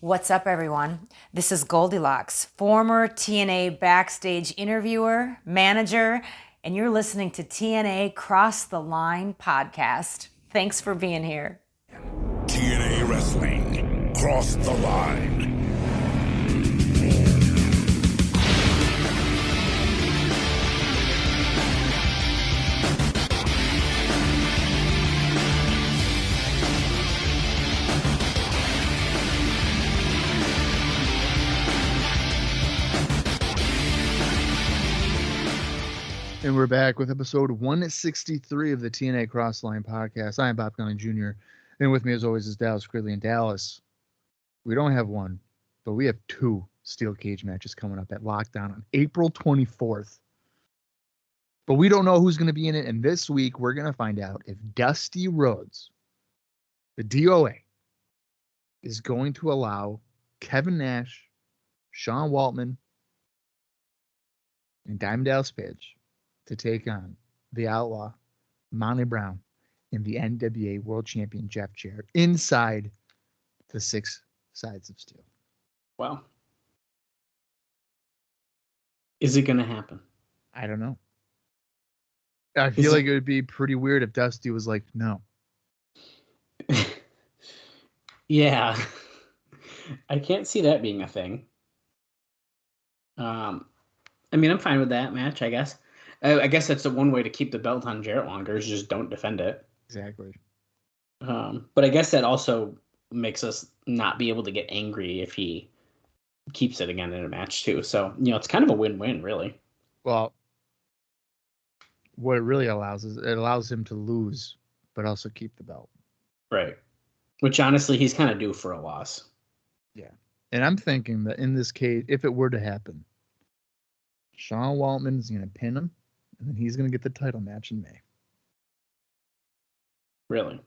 What's up, everyone? This is Goldilocks, former TNA backstage interviewer, manager, and you're listening to TNA Cross the Line podcast. Thanks for being here. TNA Wrestling, Cross the Line. And we're back with episode 163 of the TNA Crossline podcast. I am Colling Jr. And with me, as always, is Dallas Gridley. In Dallas, we don't have one, but we have two steel cage matches coming up at Lockdown on April 24th. But we don't know who's going to be in it. And this week, we're going to find out if Dusty Rhodes, the DOA, is going to allow Kevin Nash, Sean Waltman, and Diamond Dallas Page to take on the Outlaw, Monty Brown, and the NWA World Champion Jeff Jarrett inside the 6 sides of steel. Wow. Is it going to happen? I don't know. I feel like it would be pretty weird if Dusty was like, no. Yeah. I can't see that being a thing. I mean, I'm fine with that match, I guess. I guess that's the one way to keep the belt on Jarrett longer is just don't defend it. Exactly. But I guess that also makes us not be able to get angry if he keeps it again in a match too. So, it's kind of a win-win, really. Well, what it really allows is it allows him to lose, but also keep the belt. Right. Which honestly, he's kind of due for a loss. Yeah. And I'm thinking that in this case, if it were to happen, Sean Waltman is going to pin him, and then he's going to get the title match in May. Really?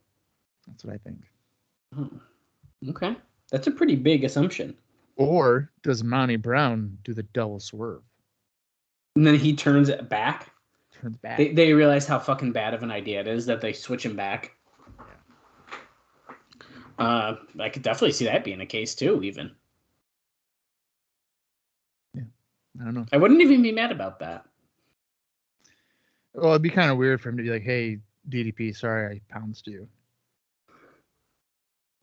That's what I think. Oh, okay. That's a pretty big assumption. Or does Monty Brown do the double swerve? And then he turns it back? Turns back. They realize how fucking bad of an idea it is that they switch him back. Yeah. I could definitely see that being the case too, even. Yeah. I don't know. I wouldn't even be mad about that. Well, it'd be kind of weird for him to be like, hey, DDP, sorry I pounced you.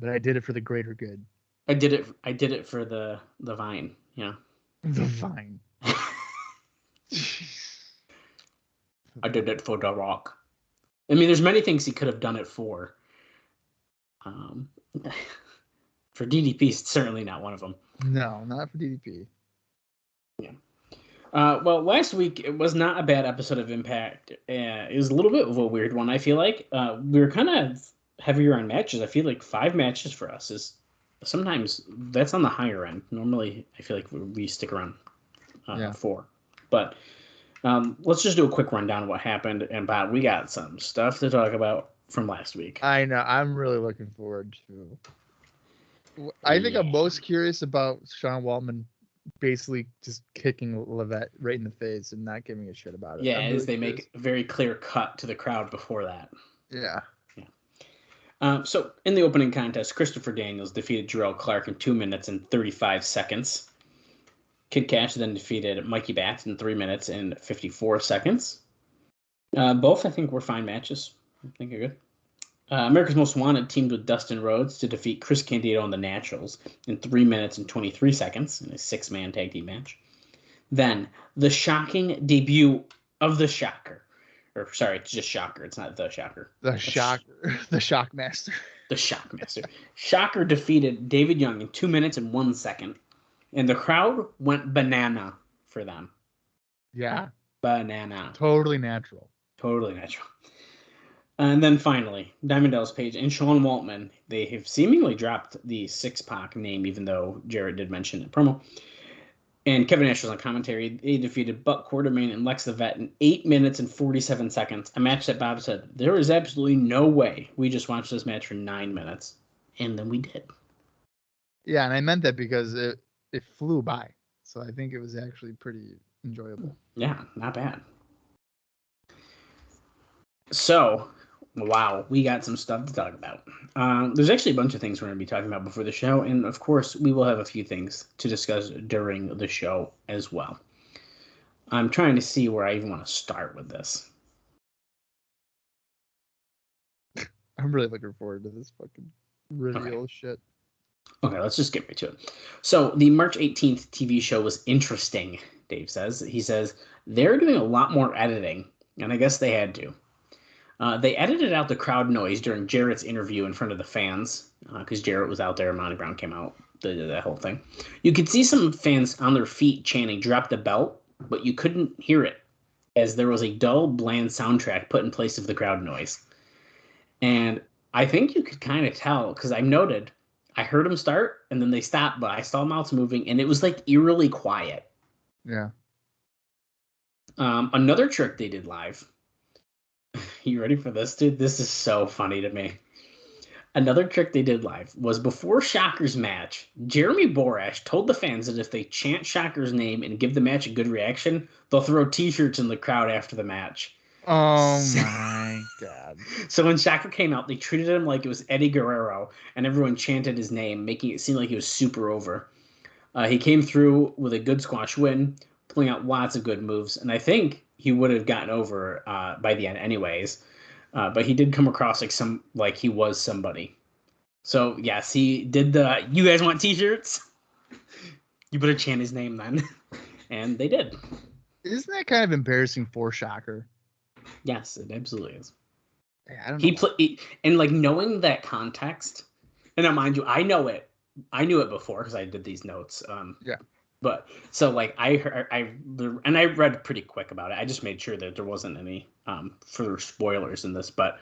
But I did it for the greater good. I did it for the Vine, yeah. The Vine. I did it for The Rock. I mean, there's many things he could have done it for. For DDP, it's certainly not one of them. No, not for DDP. Yeah. Well, last week, it was not a bad episode of Impact. It was a little bit of a weird one, I feel like. We were kind of heavier on matches. I feel like 5 matches for us is sometimes that's on the higher end. Normally, I feel like we stick around 4. But let's just do a quick rundown of what happened. And Bob, we got some stuff to talk about from last week. I know. I'm really looking forward to. I think I'm most curious about Sean Waltman basically just kicking Levette right in the face and not giving a shit about it. Yeah, as they make a very clear cut to the crowd before that. Yeah. So in the opening contest, Christopher Daniels defeated Jarrell Clark in 2 minutes and 35 seconds. Kid Cash then defeated Mikey Batts in 3 minutes and 54 seconds. Both, I think, were fine matches. I think they're good. America's Most Wanted teamed with Dustin Rhodes to defeat Chris Candido and the Naturals in 3 minutes and 23 seconds in a 6-man tag team match. Then, the shocking debut of the Shocker. Or, sorry, it's just Shocker. It's not the Shocker. The Shocker. The Shockmaster. The Shockmaster. Shocker defeated David Young in 2 minutes and 1 second. And the crowd went banana for them. Yeah. Banana. Totally natural. Totally natural. And then finally, Diamond Dallas Page and Sean Waltman, they have seemingly dropped the 6-Pac name, even though Jarrett did mention it in promo. And Kevin Nash was on commentary. They defeated Buck Quartermain and Lex the Vet in 8 minutes and 47 seconds. A match that Bob said, there is absolutely no way we just watched this match for 9 minutes. And then we did. Yeah, and I meant that because it flew by. So I think it was actually pretty enjoyable. Yeah, not bad. So, Wow, we got some stuff to talk about. There's actually a bunch of things we're going to be talking about before the show, and of course, we will have a few things to discuss during the show as well. I'm trying to see where I even want to start with this. I'm really looking forward to this fucking reveal shit. Okay, let's just get right to it. So the March 18th TV show was interesting, Dave says. He says, they're doing a lot more editing, and I guess they had to. They edited out the crowd noise during Jarrett's interview in front of the fans, because Jarrett was out there and Monty Brown came out. They did that whole thing. You could see some fans on their feet chanting, "Drop the belt," but you couldn't hear it, as there was a dull, bland soundtrack put in place of the crowd noise. And I think you could kind of tell, because I noted, I heard them start, and then they stopped, but I saw mouths moving, and it was like eerily quiet. Yeah. Another trick they did live. You ready for this, dude? This is so funny to me. Another trick they did live was before Shocker's match, Jeremy Borash told the fans that if they chant Shocker's name and give the match a good reaction, they'll throw t-shirts in the crowd after the match. Oh my God. So when Shocker came out, they treated him like it was Eddie Guerrero, and everyone chanted his name, making it seem like he was super over. He came through with a good squash win, pulling out lots of good moves, and I think he would have gotten over by the end anyways. But he did come across like he was somebody. So yes, he did the "you guys want t-shirts? You better chant his name then." And they did. Isn't that kind of embarrassing for Shocker? Yes, it absolutely is. Yeah, I don't know. And like knowing that context, and now mind you, I knew it before because I did these notes. Yeah. But so like I read pretty quick about it. I just made sure that there wasn't any further spoilers in this. But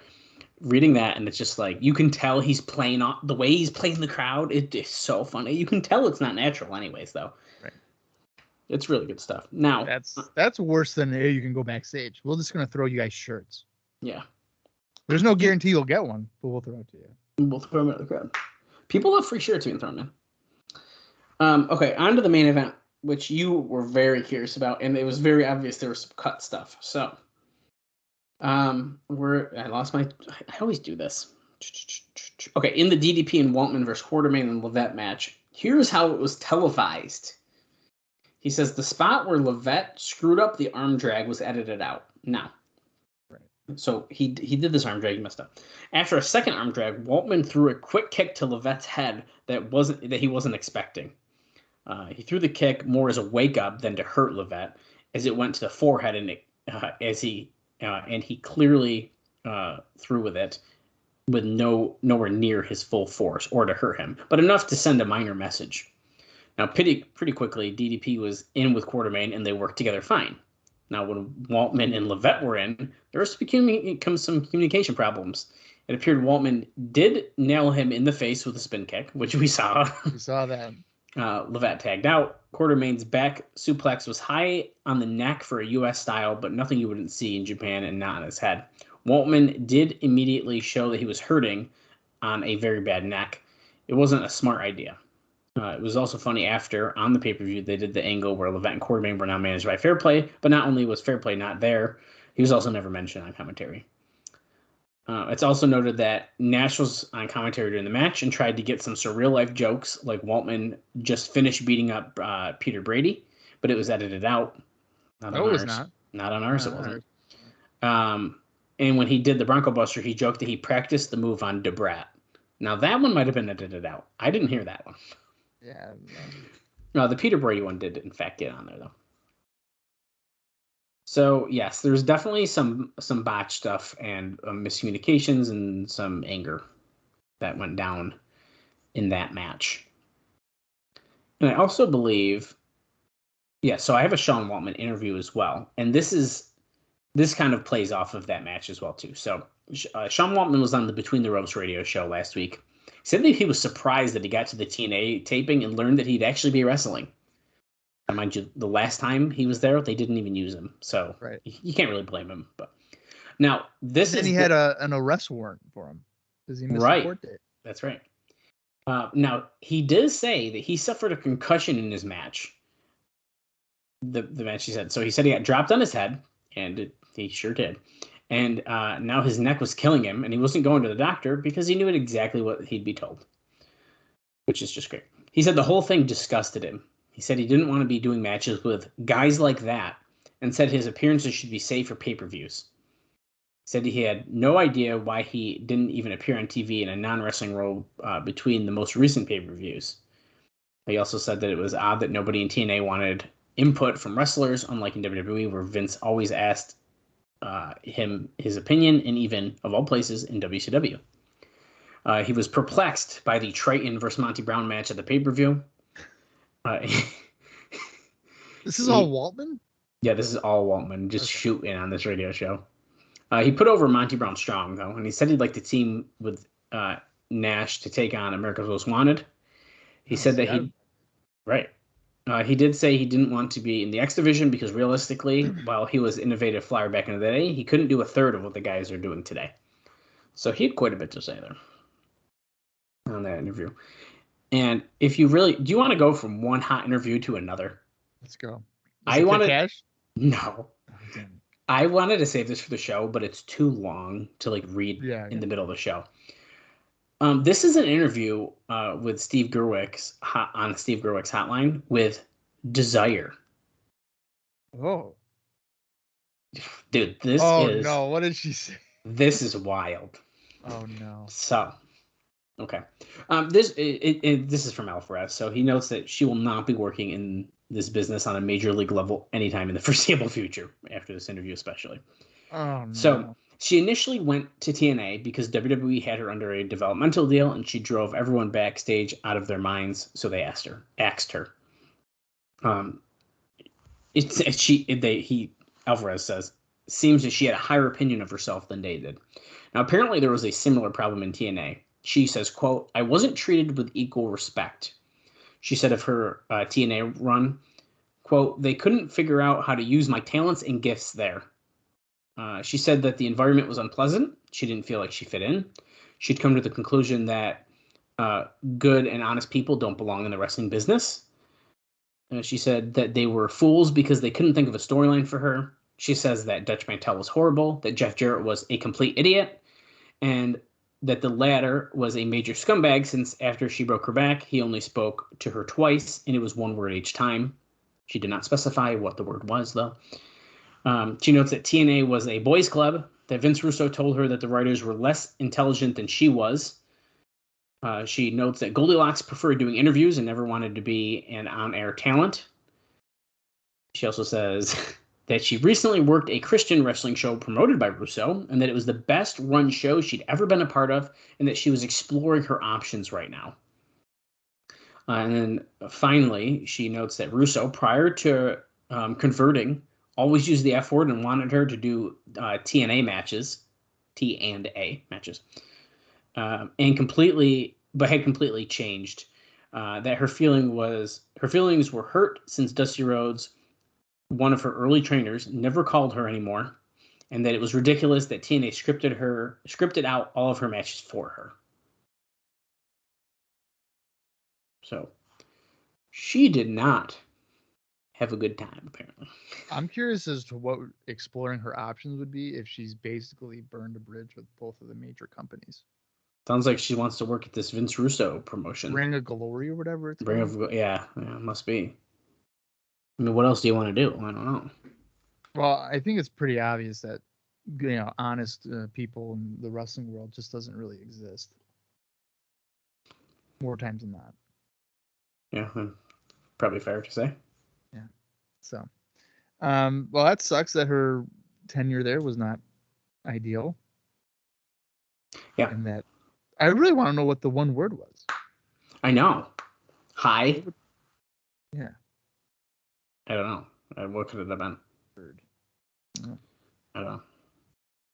reading that, and it's just like you can tell he's playing on the way he's playing the crowd. It is so funny. You can tell it's not natural, anyways. Though. Right. It's really good stuff. Now that's worse than hey, you can go backstage. We're just gonna throw you guys shirts. Yeah. There's no guarantee you'll get one, but we'll throw it to you. We'll throw them at the crowd. People love free shirts being thrown in. Okay, on to the main event, which you were very curious about, and it was very obvious there was some cut stuff. So, I always do this. Okay, in the DDP and Waltman versus Quartermain and Levette match, here's how it was televised. He says the spot where Levette screwed up the arm drag was edited out. Now, so he did this arm drag, he messed up. After a second arm drag, Waltman threw a quick kick to Levette's head that he wasn't expecting. He threw the kick more as a wake up than to hurt Levette, as it went to the forehead, and he clearly threw with it with nowhere near his full force or to hurt him, but enough to send a minor message. Now, pretty quickly, DDP was in with Quartermain, and they worked together fine. Now, when Waltman and Levette were in, there was some communication problems. It appeared Waltman did nail him in the face with a spin kick, which we saw. We saw that. Levette tagged out. Quartermain's back suplex was high on the neck for a U.S. style, but nothing you wouldn't see in Japan and not on his head. Waltman did immediately show that he was hurting on a very bad neck. It wasn't a smart idea. It was also funny after, on the pay-per-view, they did the angle where Levette and Quartermain were now managed by Fairplay, but not only was Fairplay not there, he was also never mentioned on commentary. It's also noted that Nash was on commentary during the match and tried to get some surreal-life jokes, like Waltman just finished beating up Peter Brady, but it was edited out. Not on ours. Not on ours, it wasn't. And when he did the Bronco Buster, he joked that he practiced the move on Debrat. Now, that one might have been edited out. I didn't hear that one. Yeah. No, the Peter Brady one did, in fact, get on there, though. So, yes, there's definitely some botch stuff and miscommunications and some anger that went down in that match. And I also believe, so I have a Sean Waltman interview as well. And this kind of plays off of that match as well, too. So, Sean Waltman was on the Between the Ropes radio show last week. He said that he was surprised that he got to the TNA taping and learned that he'd actually be wrestling. And mind you, the last time he was there, they didn't even use him. So you can't really blame him. But now he had an arrest warrant for him because he missed the court date. That's right. Now he did say that he suffered a concussion in his match. The match he said. So he said he got dropped on his head, and he sure did. And now his neck was killing him, and he wasn't going to the doctor because he knew exactly what he'd be told, which is just great. He said the whole thing disgusted him. He said he didn't want to be doing matches with guys like that, and said his appearances should be saved for pay-per-views. Said he had no idea why he didn't even appear on TV in a non-wrestling role between the most recent pay-per-views. He also said that it was odd that nobody in TNA wanted input from wrestlers, unlike in WWE, where Vince always asked him his opinion, and even, of all places, in WCW. He was perplexed by the Trytan versus Monty Brown match at the pay-per-view. This is all Waltman? Yeah, this is all Waltman, just shooting on this radio show. He put over Monty Brown strong, though, and he said he'd like to team with Nash to take on America's Most Wanted. He said that he... Right. He did say he didn't want to be in the X Division because realistically, while he was innovative flyer back in the day, he couldn't do a third of what the guys are doing today. So he had quite a bit to say there on that interview. And if you really... Do you want to go from one hot interview to another? Let's go. I wanted... Cash? No. Oh, damn it. I wanted to save this for the show, but it's too long to read in the middle of the show. This is an interview with Steve Gerwick's on Steve Gerwick's hotline with Desire. Oh. Dude, this is... Oh, no. What did she say? This is wild. Oh, no. So, okay. This is from Alvarez. So he notes that she will not be working in this business on a major league level anytime in the foreseeable future, after this interview especially. Oh, no. So she initially went to TNA because WWE had her under a developmental deal, and she drove everyone backstage out of their minds. So they asked her. Alvarez says, seems that she had a higher opinion of herself than they did. Now, apparently there was a similar problem in TNA. She says, quote, I wasn't treated with equal respect. She said of her TNA run, quote, they couldn't figure out how to use my talents and gifts there. She said that the environment was unpleasant. She didn't feel like she fit in. She'd come to the conclusion that good and honest people don't belong in the wrestling business. She said that they were fools because they couldn't think of a storyline for her. She says that Dutch Mantel was horrible, that Jeff Jarrett was a complete idiot, and that the latter was a major scumbag since after she broke her back, he only spoke to her twice, and it was one word each time. She did not specify what the word was, though. She notes that TNA was a boys' club, that Vince Russo told her that the writers were less intelligent than she was. She notes that Goldilocks preferred doing interviews and never wanted to be an on-air talent. She also says that she recently worked a Christian wrestling show promoted by Russo, and that it was the best run show she'd ever been a part of, and that she was exploring her options right now. And then finally, she notes that Russo, prior to converting, always used the F word and wanted her to do TNA matches, T&A matches, but had completely changed. That her feelings were hurt since Dusty Rhodes, one of her early trainers, never called her anymore, and that it was ridiculous that TNA scripted out all of her matches for her. So she did not have a good time, apparently. I'm curious as to what exploring her options would be if she's basically burned a bridge with both of the major companies. Sounds like she wants to work at this Vince Russo promotion. Ring of Glory or whatever it's called. Yeah, must be. I mean, what else do you want to do? I don't know. Well, I think it's pretty obvious that, honest people in the wrestling world just doesn't really exist. More times than not. Yeah, probably fair to say. Yeah. So, well, that sucks that her tenure there was not ideal. Yeah. And that I really want to know what the one word was. I know. Hi. Yeah. I don't know. What could it have been? Word. I don't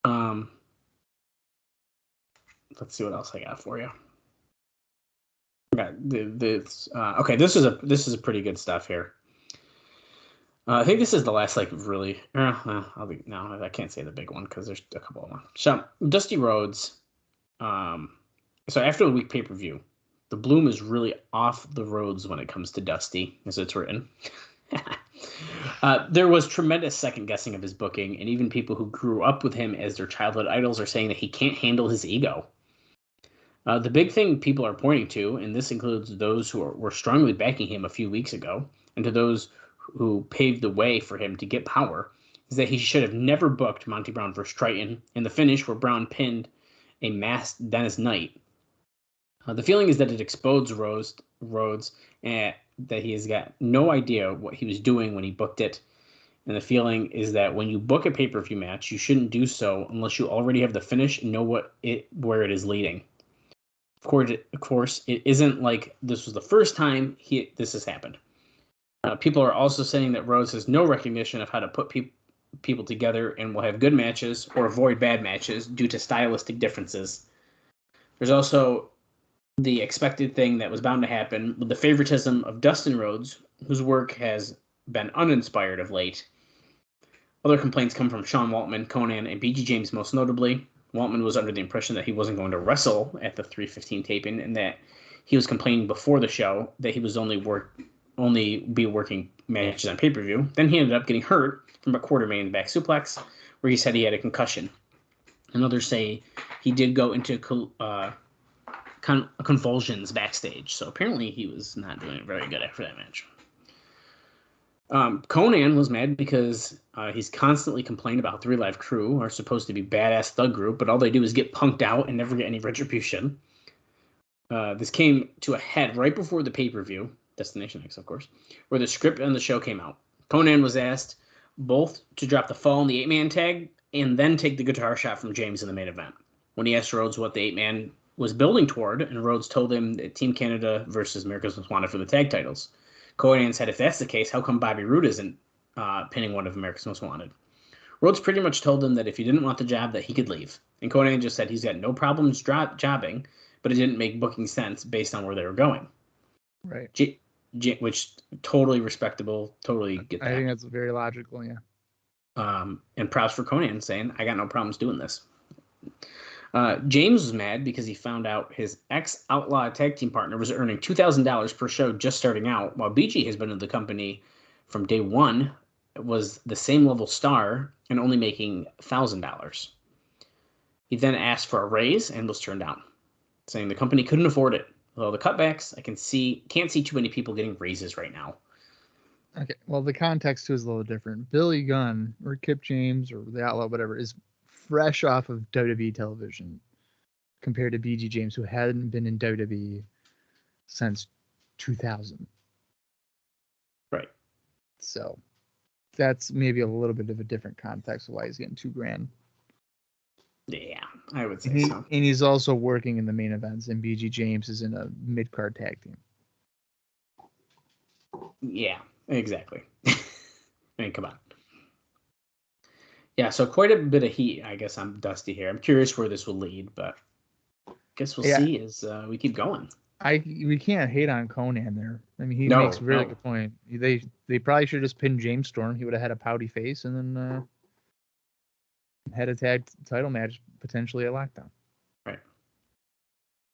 know. Let's see what else I got for you. Okay, okay, this is a pretty good stuff here. I think this is the last really. I can't say the big one because there's a couple of them. So Dusty Rhodes. So after the week pay-per-view, the bloom is really off the roads when it comes to Dusty, as it's written. There was tremendous second guessing of his booking, and even people who grew up with him as their childhood idols are saying that he can't handle his ego. The big thing people are pointing to, and this includes those who were strongly backing him a few weeks ago, and to those who paved the way for him to get power, is that he should have never booked Monty Brown versus Trytan in the finish where Brown pinned a masked Dennis Knight. The feeling is that it exposed Rhodes and that he has got no idea what he was doing when he booked it. And the feeling is that when you book a pay-per-view match, you shouldn't do so unless you already have the finish and know where it is leading. Of course, it isn't like this was the first time this has happened. People are also saying that Rhodes has no recognition of how to put people together and will have good matches or avoid bad matches due to stylistic differences. There's also the expected thing that was bound to happen with the favoritism of Dustin Rhodes, whose work has been uninspired of late. Other complaints come from Sean Waltman, Conan, and BG James most notably. Waltman was under the impression that he wasn't going to wrestle at the 315 taping, and that he was complaining before the show that he was only be working matches on pay-per-view. Then he ended up getting hurt from a quarter-main back suplex, where he said he had a concussion. And others say he did go into convulsions backstage. So apparently he was not doing very good after that match. Conan was mad because he's constantly complained about 3 Live Crew are supposed to be badass thug group, but all they do is get punked out and never get any retribution. This came to a head right before the pay-per-view, Destination X, of course, where the script on the show came out. Conan was asked both to drop the fall in the 8-man tag and then take the guitar shot from James in the main event. When he asked Rhodes what the 8-man was building toward, and Rhodes told him that Team Canada versus America's Most Wanted for the tag titles. Conan said, if that's the case, how come Bobby Roode isn't pinning one of America's Most Wanted? Rhodes pretty much told him that if he didn't want the job, that he could leave. And Conan just said he's got no problems jobbing, but it didn't make booking sense based on where they were going. Right. Which totally respectable, totally get that. I think that's very logical, yeah. And props for Conan saying, I got no problems doing this. James was mad because he found out his ex-Outlaw tag team partner was earning $2,000 per show just starting out, while BG has been in the company from day one, was the same level star, and only making $1,000. He then asked for a raise and was turned down, saying the company couldn't afford it. With all the cutbacks, can't see too many people getting raises right now. Okay, well, the context too is a little different. Billy Gunn or Kip James or the Outlaw, whatever, is fresh off of WWE television compared to BG James, who hadn't been in WWE since 2000. Right. So that's maybe a little bit of a different context of why he's getting $2,000. Yeah, I would say so. And he's also working in the main events, and BG James is in a mid-card tag team. Yeah, exactly. I mean, come on. Yeah, so quite a bit of heat. I guess I'm dusty here. I'm curious where this will lead, but I guess we'll see as we keep going. We can't hate on Conan there. I mean, he makes a really good point. They probably should have just pinned James Storm. He would have had a pouty face and then had a tag title match potentially at Lockdown. Right.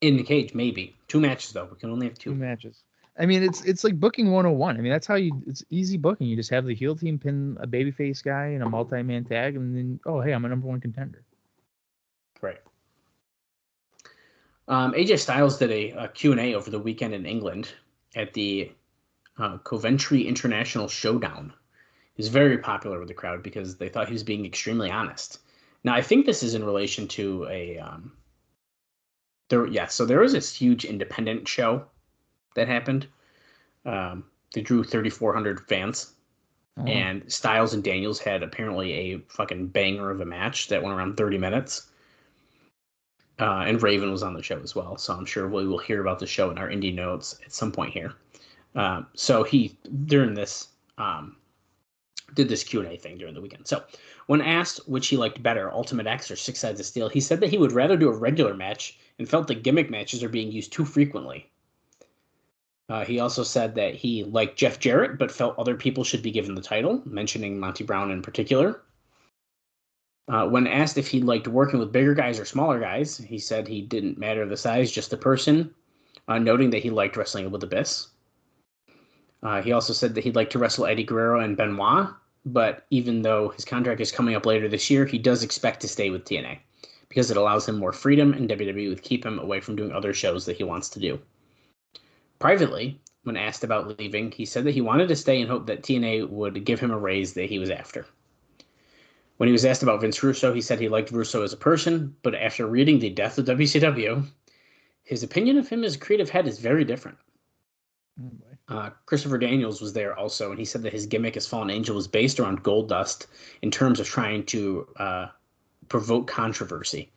In the cage, maybe 2 matches though. We can only have 2 matches. I mean, it's like booking 101. I mean, that's how it's easy booking. You just have the heel team pin a babyface guy in a multi-man tag, and then, oh, hey, I'm a number 1 contender. Right. AJ Styles did a Q&A over the weekend in England at the Coventry International Showdown. He was very popular with the crowd because they thought he was being extremely honest. Now, I think this is in relation to there was this huge independent show that happened. They drew 3,400 fans, and Styles and Daniels had apparently a fucking banger of a match that went around 30 minutes. And Raven was on the show as well, so I'm sure we will hear about the show in our indie notes at some point here. So he, during this, did this Q&A thing during the weekend. So when asked which he liked better, Ultimate X or Six Sides of Steel, he said that he would rather do a regular match and felt that gimmick matches are being used too frequently. He also said that he liked Jeff Jarrett, but felt other people should be given the title, mentioning Monty Brown in particular. When asked if he liked working with bigger guys or smaller guys, he said he didn't matter the size, just the person, noting that he liked wrestling with Abyss. He also said that he'd like to wrestle Eddie Guerrero and Benoit, but even though his contract is coming up later this year, he does expect to stay with TNA because it allows him more freedom, and WWE would keep him away from doing other shows that he wants to do. Privately, when asked about leaving, he said that he wanted to stay and hoped that TNA would give him a raise that he was after. When he was asked about Vince Russo, he said he liked Russo as a person, but after reading The Death of WCW, his opinion of him as a creative head is very different. Christopher Daniels was there also, and he said that his gimmick as Fallen Angel was based around Goldust in terms of trying to provoke controversy.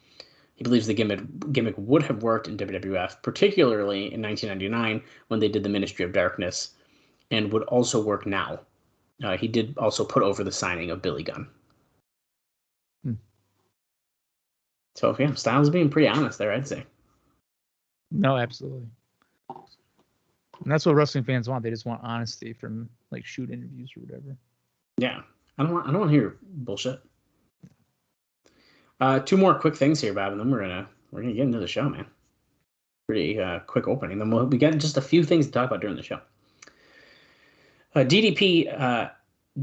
He believes the gimmick would have worked in WWF, particularly in 1999 when they did the Ministry of Darkness, and would also work now. He did also put over the signing of Billy Gunn. So, yeah, Styles being pretty honest there, I'd say. No, absolutely. And that's what wrestling fans want. They just want honesty from like shoot interviews or whatever. Yeah, I don't want to hear bullshit. Two more quick things here, Bob, and then we're gonna get into the show, man. Pretty quick opening. Then we got just a few things to talk about during the show. DDP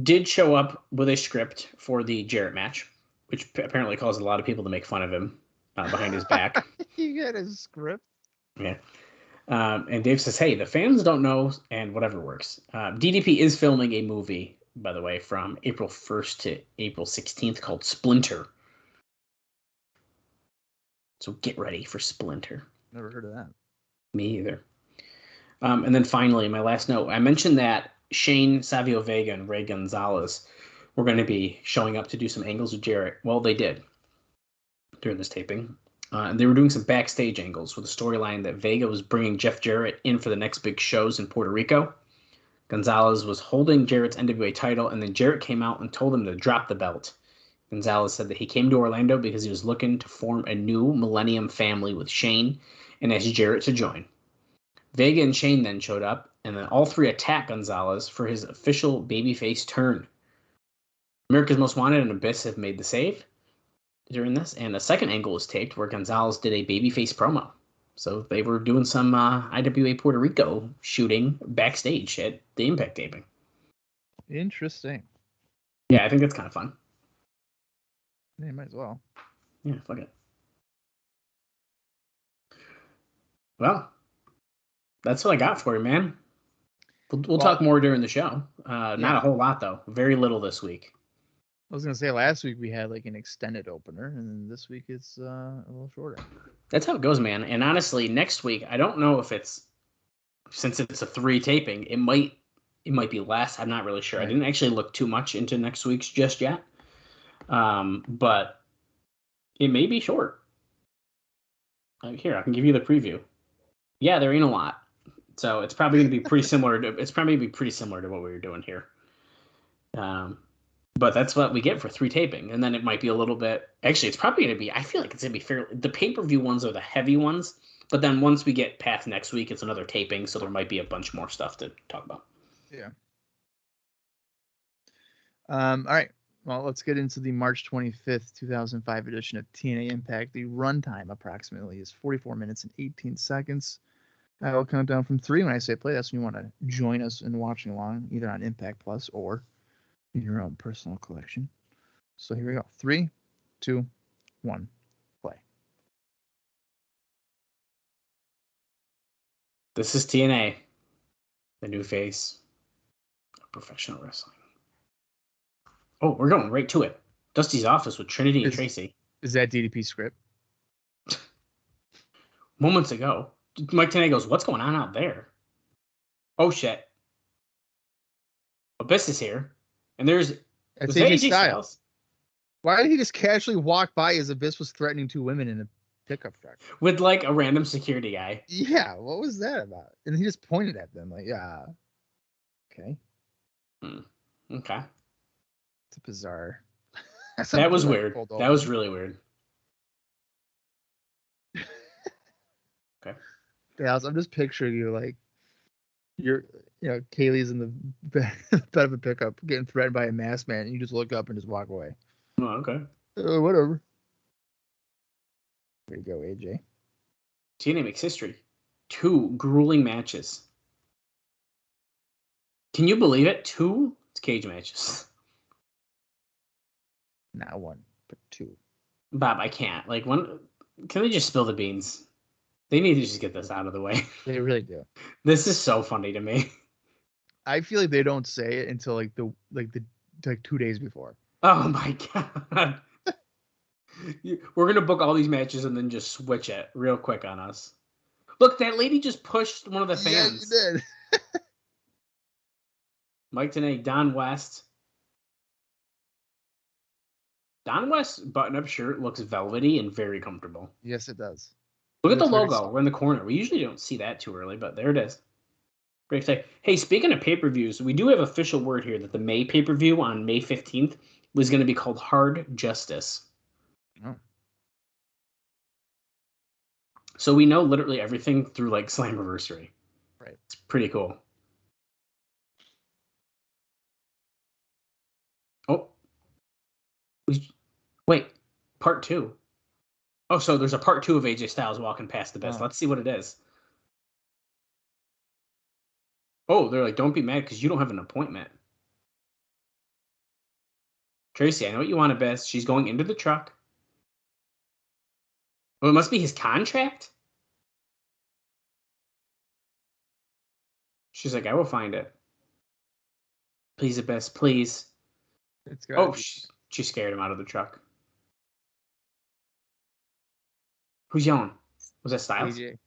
did show up with a script for the Jarrett match, which apparently caused a lot of people to make fun of him behind his back. You got a script? Yeah. And Dave says, hey, the fans don't know, and whatever works. DDP is filming a movie, by the way, from April 1st to April 16th called Splinter. So get ready for Splinter. Never heard of that. Me either. And then finally, my last note, I mentioned that Shane, Savio Vega, and Ray Gonzalez were going to be showing up to do some angles with Jarrett. Well, they did during this taping. And they were doing some backstage angles with a storyline that Vega was bringing Jeff Jarrett in for the next big shows in Puerto Rico. Gonzalez was holding Jarrett's NWA title, and then Jarrett came out and told him to drop the belt. Gonzalez said that he came to Orlando because he was looking to form a new Millennium family with Shane and asked Jarrett to join. Vega and Shane then showed up, and then all three attacked Gonzalez for his official babyface turn. America's Most Wanted and Abyss have made the save during this, and a second angle was taped where Gonzalez did a babyface promo. So they were doing some IWA Puerto Rico shooting backstage at the Impact taping. Interesting. Yeah, I think that's kind of fun. Yeah, might as well. Yeah, fuck it. Well, that's what I got for you, man. We'll talk more during the show. Not a whole lot, though. Very little this week. I was going to say last week we had like an extended opener, and then this week it's a little shorter. That's how it goes, man. And honestly, next week, I don't know if since it's a 3 taping, it might be less. I'm not really sure. Right. I didn't actually look too much into next week's just yet. But it may be short. Here, I can give you the preview. Yeah, there ain't a lot. So it's probably going to be pretty similar to what we were doing here. But that's what we get for 3 taping. And then it might be a little bit, actually, it's probably going to be, I feel like it's going to be fairly, the pay-per-view ones are the heavy ones. But then once we get past next week, it's another taping. So there might be a bunch more stuff to talk about. Yeah. All right. Well, let's get into the March 25th, 2005 edition of TNA Impact. The runtime approximately is 44 minutes and 18 seconds. I will count down from 3 when I say play. That's when you want to join us in watching along, either on Impact Plus or in your own personal collection. So here we go. 3, 2, 1, play. This is TNA, the new face of professional wrestling. Oh, we're going right to it. Dusty's office with Trinity and Tracy. Is that DDP script? Moments ago, Mike Tenay goes, what's going on out there? Oh, shit. Abyss is here. And there's AJ Styles. Why did he just casually walk by as Abyss was threatening 2 women in a pickup truck? With, like, a random security guy. Yeah, what was that about? And he just pointed at them like, yeah. Okay. Okay. It's bizarre. That was weird. That was really weird. Okay. Dallas, I'm just picturing you like Kaylee's in the bed of a pickup getting threatened by a masked man, and you just look up and just walk away. Oh, okay. Whatever. There you go, AJ. TNA makes history. 2 grueling matches. Can you believe it? 2 cage matches. Not 1, but 2. Bob, I can't. Like, can they just spill the beans? They need to just get this out of the way. They really do. This is so funny to me. I feel like they don't say it until like 2 days before. Oh my god. We're gonna book all these matches and then just switch it real quick on us. Look, that lady just pushed one of the fans. Yeah, you did. Mike Tenay, Don West. Don West's button-up shirt looks velvety and very comfortable. Yes, it does. Look at the logo. We're in the corner. We usually don't see that too early, but there it is. Great to say. Hey, speaking of pay-per-views, we do have official word here that the May pay-per-view on May 15th was going to be called Hard Justice. Oh. So we know literally everything through like Slammiversary. Right. It's pretty cool. Oh. Wait. Part 2. Oh, so there's a part 2 of AJ Styles walking past the best. Oh. Let's see what it is. Oh, they're like, don't be mad because you don't have an appointment. Tracy, I know what you want at best. She's going into the truck. Oh, it must be his contract? She's like, I will find it. Please, at best, please. It's good. Oh, she scared him out of the truck. Who's yelling? Was that Styles? AJ.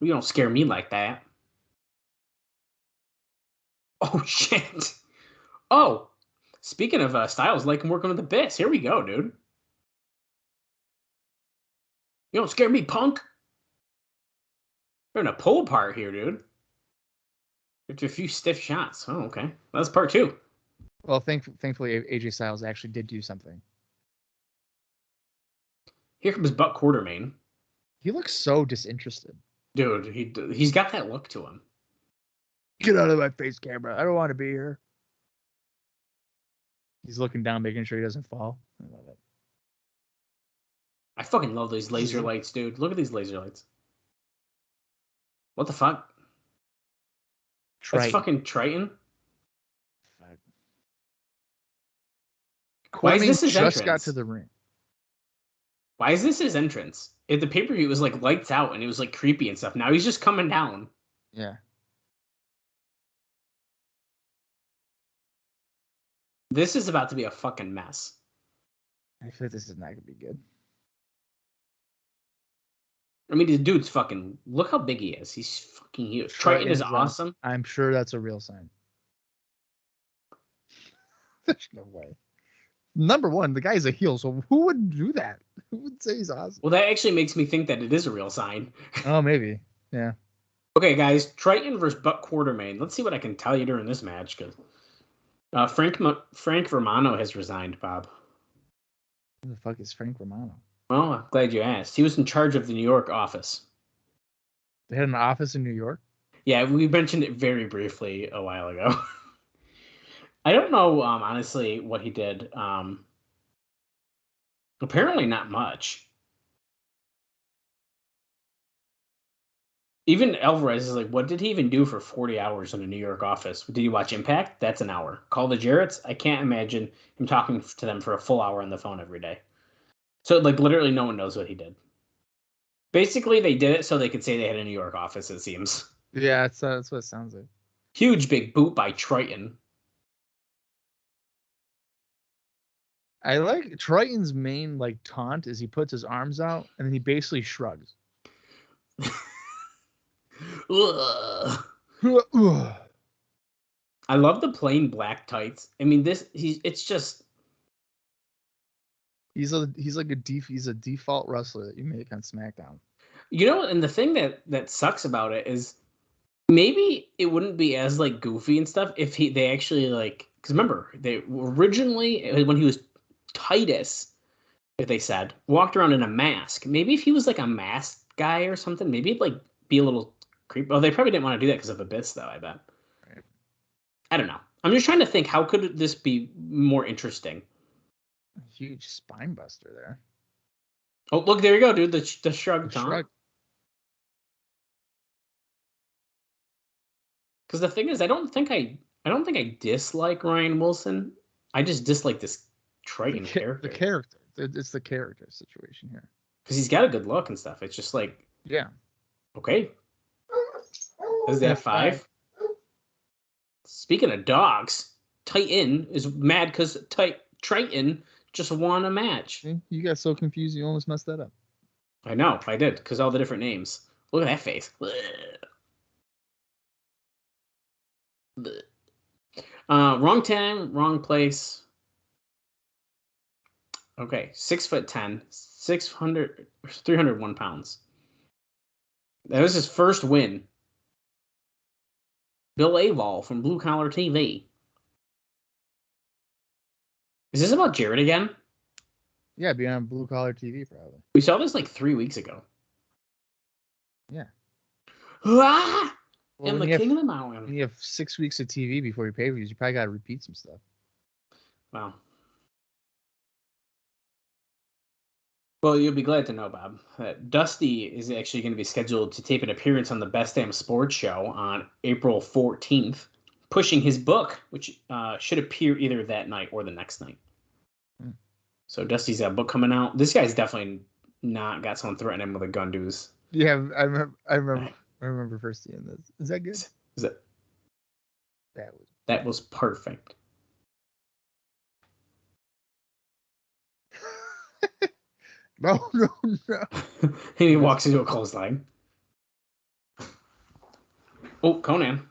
You don't scare me like that. Oh, shit. Oh, speaking of Styles, like him working with the Biss. Here we go, dude. You don't scare me, punk. We're in a pull apart here, dude. After a few stiff shots. Oh, okay. That's part 2. Well, thankfully, AJ Styles actually did do something. Here comes Buck Quartermain. He looks so disinterested. Dude, he's got that look to him. Get out of my face, camera. I don't want to be here. He's looking down, making sure he doesn't fall. I love it. I fucking love these laser lights, dude. Look at these laser lights. What the fuck? Trytan. That's fucking Trytan? Why is this his just entrance? got to the ring. Why is this his entrance? At the pay-per-view, it was like lights out and it was like creepy and stuff. Now he's just coming down. Yeah. This is about to be a fucking mess. I feel like this is not going to be good. I mean, the dude's fucking... Look how big he is. He's fucking huge. Trytan is awesome. I'm sure that's a real sign. There's no way. Number one, the guy's a heel, so who would do that? Who would say he's awesome? Well, that actually makes me think that it is a real sign. Oh, maybe. Yeah. Okay, guys. Trytan versus Buck Quartermain. Let's see what I can tell you during this match, because Frank Romano has resigned, Bob. Who the fuck is Frank Romano? Well, I'm glad you asked. He was in charge of the New York office. They had an office in New York? Yeah, we mentioned it very briefly a while ago. I don't know, honestly, what he did. Apparently not much. Even Alvarez is like, what did he even do for 40 hours in a New York office? Did he watch Impact? That's an hour. Call the Jarretts? I can't imagine him talking to them for a full hour on the phone every day. So, like, literally no one knows what he did. Basically, they did it so they could say they had a New York office, it seems. Yeah, that's what it sounds like. Huge big boot by Trytan. I like Triton's main like taunt is he puts his arms out and then he basically shrugs. I love the plain black tights. I mean, it's just he's a default wrestler that you make on SmackDown. You know, and the thing that sucks about it is maybe it wouldn't be as like goofy and stuff if they actually like, because remember they originally when he was Titus, if they said, walked around in a mask. Maybe if he was like a masked guy or something, maybe it'd like be a little creepy. Oh, they probably didn't want to do that because of Abyss, though, I bet. Right. I don't know. I'm just trying to think, how could this be more interesting? A huge spine buster there. Oh, look, there you go, dude. The shrug taunt. Shrug. Because the thing is, I don't think I dislike Ryan Wilson. I just dislike this Trytan character. The character. It's the character situation here. Because he's got a good look and stuff. It's just like, yeah. Okay. Is that 5? Speaking of dogs, Trytan is mad because Trytan just won a match. You got so confused, you almost messed that up. I know, I did, because all the different names. Look at that face. Wrong time, wrong place. Okay, 6'10", 301 pounds. That was his first win. Bill Avall from Blue Collar TV. Is this about Jared again? Yeah, be on Blue Collar TV probably. We saw this like 3 weeks ago. Yeah. Ah! Well, and the King of the Mountain. When you have 6 weeks of TV before your pay-per-views, you probably got to repeat some stuff. Wow. Well, you'll be glad to know, Bob, that Dusty is actually going to be scheduled to tape an appearance on the Best Damn Sports Show on April 14th, pushing his book, which should appear either that night or the next night. So Dusty's got a book coming out. This guy's definitely not got someone threatening him with a gun, dudes. Yeah, I remember first seeing this. Is that good? That was perfect. No. And he walks into a clothesline. Oh, Conan.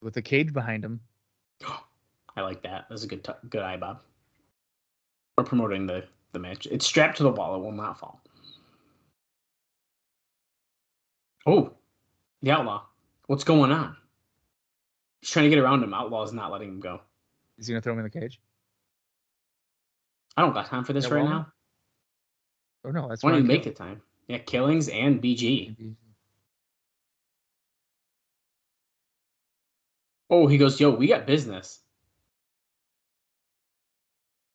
With a cage behind him. I like that. That's a good eye, Bob. We're promoting the match. It's strapped to the wall. It will not fall. Oh, the Outlaw. What's going on? He's trying to get around him. Outlaw is not letting him go. Is he going to throw him in the cage? I don't got time for this right now. Oh, no. That's why don't you make the time? Yeah, Killings and BG. Oh, he goes, yo, we got business.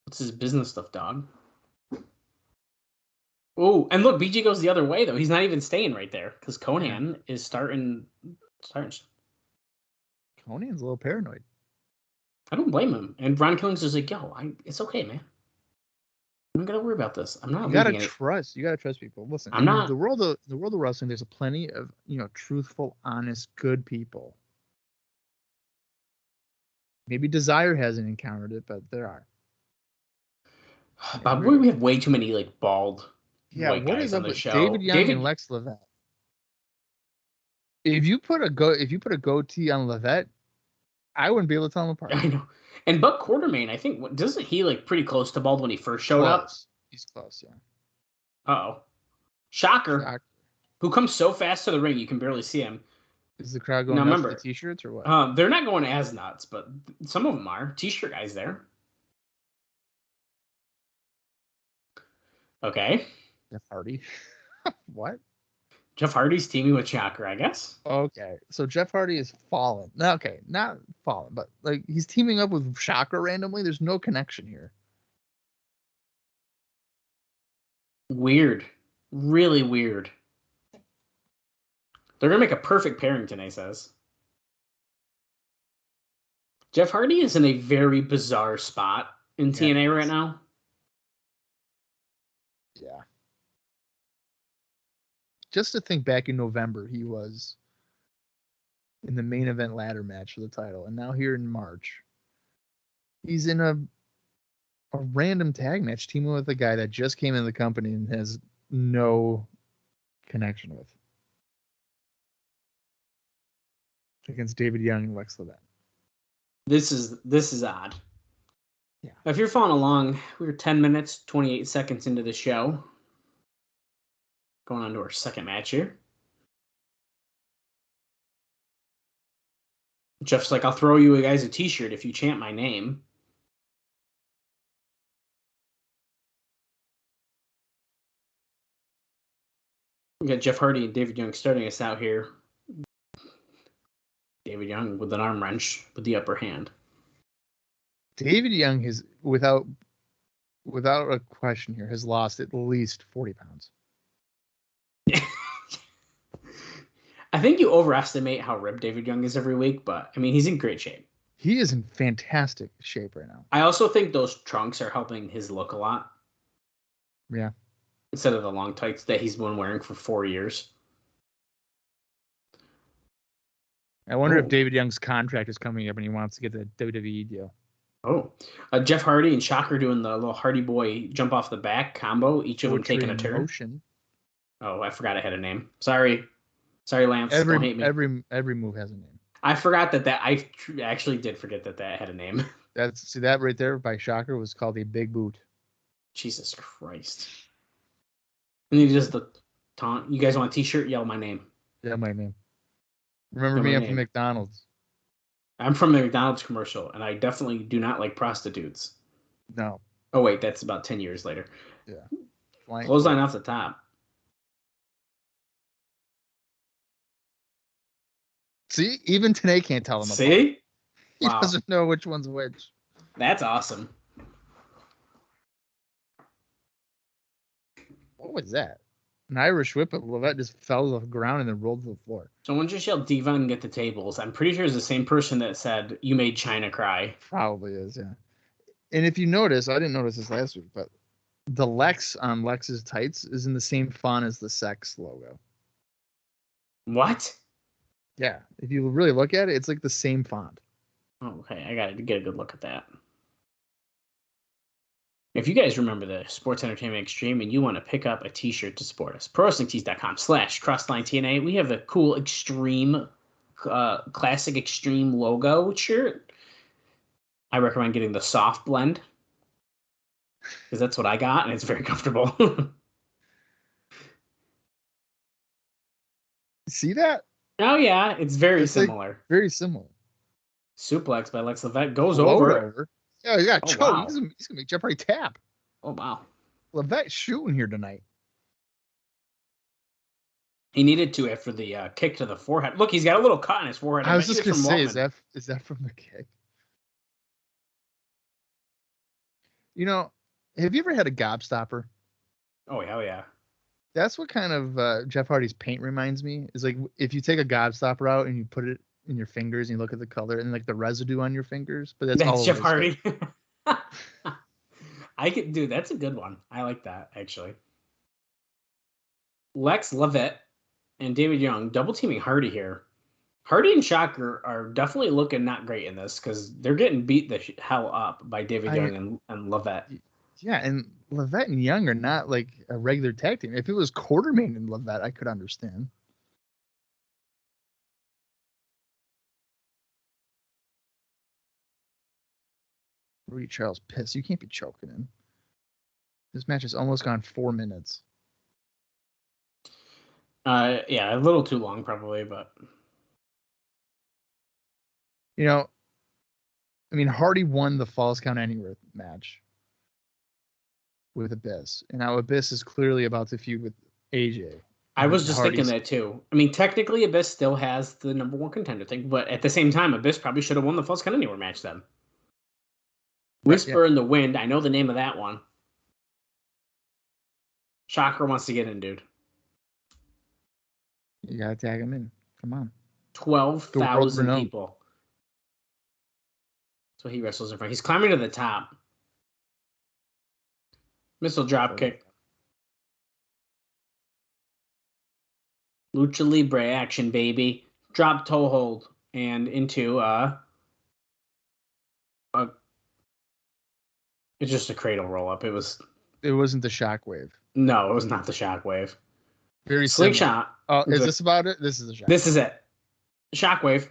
What's his business stuff, dog? Oh, and look, BG goes the other way, though. He's not even staying right there because Conan is starting. Conan's a little paranoid. I don't blame him. And Ron Killings is like, yo, it's okay, man. I'm not gonna worry about this. I'm not. You gotta trust. You gotta trust people. Listen, I'm not. The world of wrestling. There's plenty of truthful, honest, good people. Maybe Desire hasn't encountered it, but there are. Bob, we have way too many like bald white what guys is on up the with show. David Young and Lex Levette? If you put a goatee on Levette, I wouldn't be able to tell them apart. I know. And Buck Quartermain, I think, doesn't he like pretty close to bald when he first showed up? He's close, yeah. Uh-oh. Shocker. Who comes so fast to the ring you can barely see him. Is the crowd going nuts for the t-shirts or what? They're not going as nuts, but some of them are. T-shirt guys there. Okay. Jeff Hardy. What? Jeff Hardy's teaming with Shocker, I guess. Okay. So Jeff Hardy is fallen. Okay, not fallen, but like he's teaming up with Shocker randomly. There's no connection here. Weird. Really weird. They're going to make a perfect pairing, Tenay says. Jeff Hardy is in a very bizarre spot in TNA right now. Yeah. Just to think back in November, he was in the main event ladder match for the title. And now here in March, he's in a random tag match teaming with a guy that just came in the company and has no connection with. Against David Young and Lex Levette. This is odd. Yeah. If you're following along, we're 10 minutes, 28 seconds into the show. Going on to our second match here. Jeff's like, I'll throw you guys a t-shirt if you chant my name. We got Jeff Hardy and David Young starting us out here. David Young with an arm wrench with the upper hand. David Young is, without a question here, has lost at least 40 pounds. I think you overestimate how ripped David Young is every week, but I mean, he's in great shape. He is in fantastic shape right now. I also think those trunks are helping his look a lot. Yeah. Instead of the long tights that he's been wearing for 4 years. I wonder if David Young's contract is coming up and he wants to get the WWE deal. Oh, Jeff Hardy and Shocker doing the little Hardy Boy jump off the back combo, each of them taking a turn. Motion. Oh, I forgot I had a name. Sorry, Lance. Don't hate me. Every move has a name. I forgot that I actually did forget that had a name. See that right there by Shocker was called a big boot. Jesus Christ. And he does the taunt. You guys want a t-shirt? Yell my name. Yeah, my name. Remember me? I'm from McDonald's. I'm from the McDonald's commercial, and I definitely do not like prostitutes. No. Oh, wait, that's about 10 years later. Yeah. Clothesline off the top. See? Even Tenay can't tell him apart. See? He doesn't know which one's which. That's awesome. What was that? An Irish whip, but Levette just fell to the ground and then rolled to the floor. Someone just yelled Diva and get the tables. I'm pretty sure it's the same person that said, you made China cry. Probably is, yeah. And if you notice, I didn't notice this last week, but the Lex on Lex's tights is in the same font as the Sex logo. What? Yeah. If you really look at it, it's like the same font. Oh, okay, I got to get a good look at that. If you guys remember the Sports Entertainment Extreme and you want to pick up a t-shirt to support us, ProWrestlingTees.com/CrosslineTNA, we have a cool Extreme, classic Extreme logo shirt. I recommend getting the soft blend because that's what I got and it's very comfortable. See that? Oh, yeah, it's very similar. Like, very similar. Suplex by Lex Levette goes over. Oh, yeah, choke. Wow. He's going to make Jeff Hardy tap. Oh, wow. Levette's shooting here tonight. He needed to after the kick to the forehead. Look, he's got a little cut on his forehead. I was just going to say, is that from the kick? You know, have you ever had a gobstopper? Oh, hell yeah. That's what kind of Jeff Hardy's paint reminds me. Is like if you take a gobstopper out and you put it in your fingers and you look at the color and like the residue on your fingers, but that's all Jeff Hardy. Dude, that's a good one. I like that actually. Lex Levette and David Young double teaming Hardy here. Hardy and Shocker are definitely looking not great in this because they're getting beat the hell up by David Young and Levette. Yeah, and Levette and Young are not like a regular tag team. If it was Quartermain and Levette, I could understand. Rudy Charles pissed. You can't be choking him. This match has almost gone 4 minutes. Yeah, a little too long probably, but you know, I mean, Hardy won the Falls Count Anywhere match with Abyss, and now Abyss is clearly about to feud with AJ. I was just thinking that too. I mean, technically, Abyss still has the #1 contender thing, but at the same time, Abyss probably should have won the Falls Count Anywhere match then. Whisper in the Wind. I know the name of that one. Shocker wants to get in, dude. You gotta tag him in. Come on. 12,000 people. So he wrestles in front. He's climbing to the top. Missile drop kick. Lucha Libre action, baby. Drop toe hold and into it's just a cradle roll up. It wasn't the shockwave. No, it was not the shockwave. Very slingshot. Oh, is this about it? This is the shockwave. This is it. Shockwave.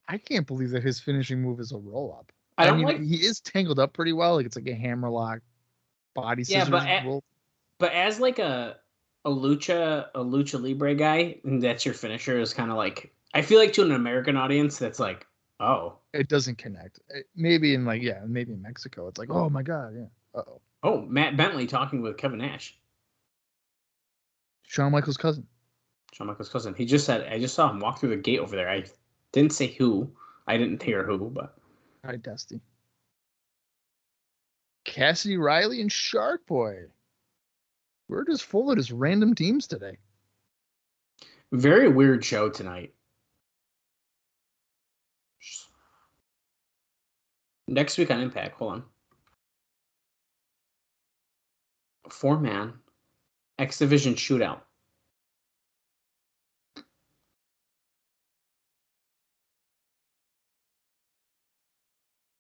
I can't believe that his finishing move is a roll up. I mean, he is tangled up pretty well. Like it's like a hammerlock body scissors roll. But as like a lucha libre guy, and that's your finisher is kind of like, I feel like to an American audience that's like, oh, it doesn't connect. Maybe in maybe in Mexico it's like, oh my god, yeah. Oh, Matt Bentley talking with Kevin Nash. Shawn Michaels' cousin. He just said, I just saw him walk through the gate over there. I didn't say who. I didn't hear who, but. Hi, Dusty. Cassidy Riley and Shark Boy. We're just full of just random teams today. Very weird show tonight. Next week on Impact, hold on. 4-man X Division shootout.